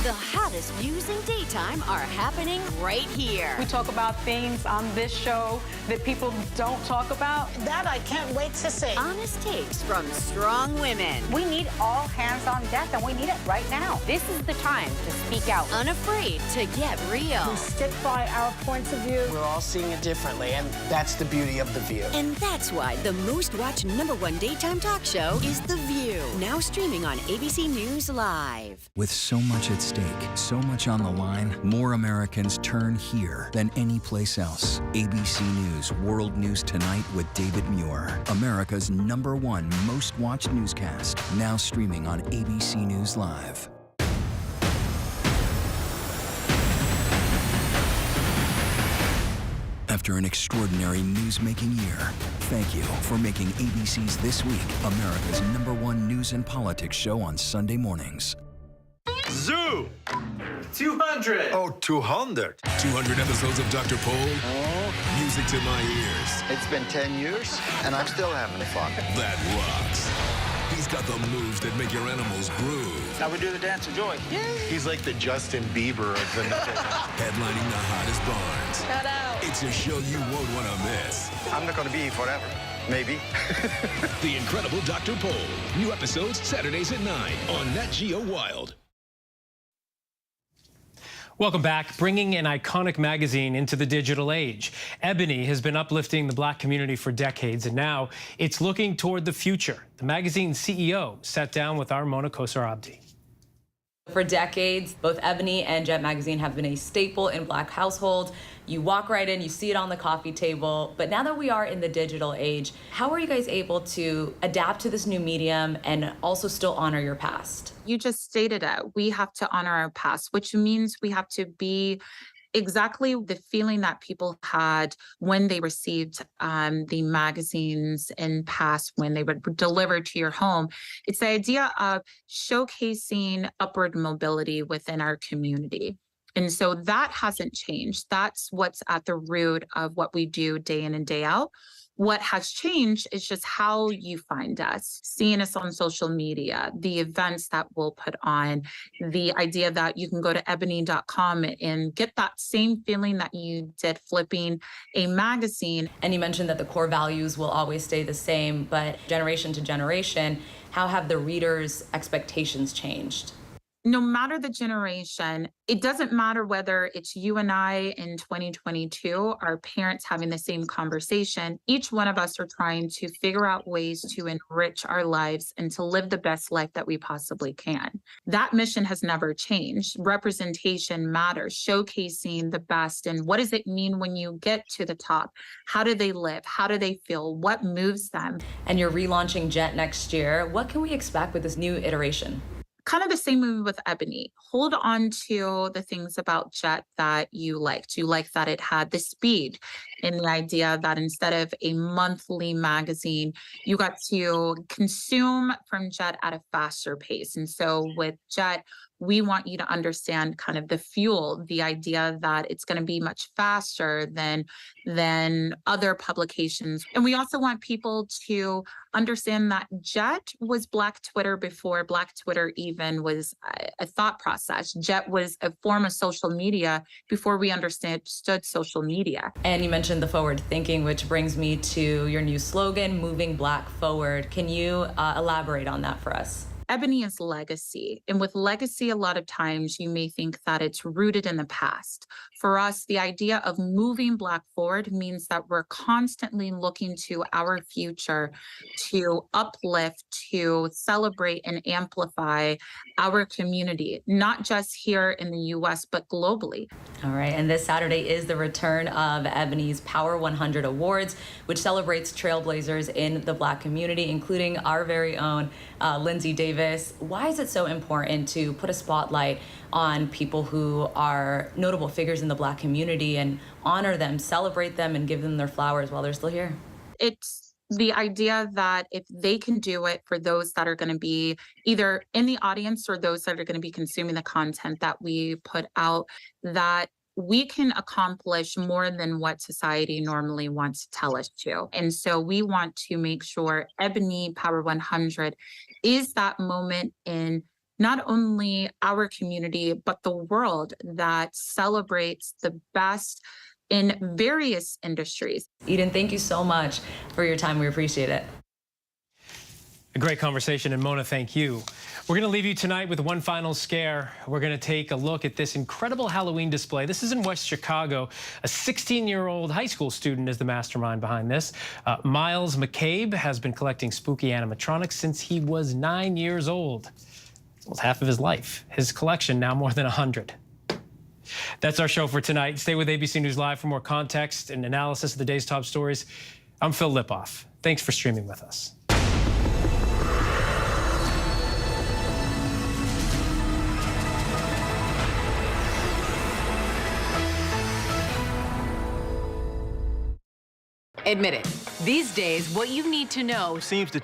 The hottest views in daytime are happening right here. We talk about things on this show that people don't talk about. That I can't wait to see. Honest takes from strong women. We need all hands on deck, and we need it right now. This is the time to speak out. Unafraid to get real. We stick by our points of view. We're all seeing it differently, and that's the beauty of The View. And that's why the most watched #1 daytime talk show is The View. Now streaming on ABC News Live. With so much at stake, so much on the line, more Americans turn here than any place else. ABC News World News Tonight with David Muir, America's #1 most watched newscast, now streaming on ABC News Live. After an extraordinary news-making year, thank you for making ABC's This Week America's #1 news and politics show on Sunday mornings. Zoo! 200! Oh, 200. 200 episodes of Dr. Pol. Music to my ears. It's been 10 years, and I'm still having fun. That rocks. He's got the moves that make your animals groove. Now we do the dance of joy. Yay! He's like the Justin Bieber of the night. Headlining the hottest barns. Shout out. It's a show you won't want to miss. I'm not going to be here forever. Maybe. The Incredible Dr. Pol. New episodes Saturdays at 9 on Nat Geo Wild. Welcome back. Bringing an iconic magazine into the digital age. Ebony has been uplifting the Black community for decades, and now it's looking toward the future. The magazine's CEO sat down with our Mona Kosar Abdi. For decades, both Ebony and Jet Magazine have been a staple in Black households. You walk right in, you see it on the coffee table. But now that we are in the digital age, how are you guys able to adapt to this new medium and also still honor your past? You just stated it. We have to honor our past, which means we have to be exactly the feeling that people had when they received the magazines in past, when they were delivered to your home. It's the idea of showcasing upward mobility within our community. And so that hasn't changed. That's what's at the root of what we do day in and day out. What has changed is just how you find us, seeing us on social media, the events that we'll put on, the idea that you can go to ebony.com and get that same feeling that you did flipping a magazine. And you mentioned that the core values will always stay the same, but generation to generation, how have the readers' expectations changed? No matter the generation, it doesn't matter whether it's you and I in 2022, our parents having the same conversation. Each one of us are trying to figure out ways to enrich our lives and to live the best life that we possibly can. That mission has never changed. Representation matters, showcasing the best. And what does it mean when you get to the top? How do they live? How do they feel? What moves them? And you're relaunching Jet next year. What can we expect with this new iteration? Kind of the same move with Ebony. Hold on to the things about Jet that you liked. You liked that it had the speed and the idea that instead of a monthly magazine, you got to consume from Jet at a faster pace. And so with Jet, we want you to understand kind of the fuel, the idea that it's going to be much faster than other publications. And we also want people to understand that Jet was Black Twitter before Black Twitter even was a thought process. Jet was a form of social media before we understood social media. And you mentioned the forward thinking, which brings me to your new slogan, Moving Black Forward. Can you elaborate on that for us? Ebony is legacy. And with legacy, a lot of times you may think that it's rooted in the past. For us, the idea of moving Black forward means that we're constantly looking to our future to uplift, to celebrate and amplify our community, not just here in the US, but globally. All right, and this Saturday is the return of Ebony's Power 100 Awards, which celebrates trailblazers in the Black community, including our very own Lindsay Davis. Why is it so important to put a spotlight on people who are notable figures in the Black community and honor them, celebrate them, and give them their flowers while they're still here? It's the idea that if they can do it for those that are going to be either in the audience or those that are going to be consuming the content that we put out, that we can accomplish more than what society normally wants to tell us to. And so we want to make sure Ebony Power 100 is that moment in not only our community, but the world that celebrates the best in various industries. Eden, thank you so much for your time. We appreciate it. A great conversation, and Mona, thank you. We're going to leave you tonight with one final scare. We're going to take a look at this incredible Halloween display. This is in West Chicago. A 16-year-old high school student is the mastermind behind this. Miles McCabe has been collecting spooky animatronics since he was 9 years old. Well, half of his life. His collection now more than 100. That's our show for tonight. Stay with ABC News Live for more context and analysis of the day's top stories. I'm Phil Lipoff. Thanks for streaming with us. Admit it. These days, what you need to know seems to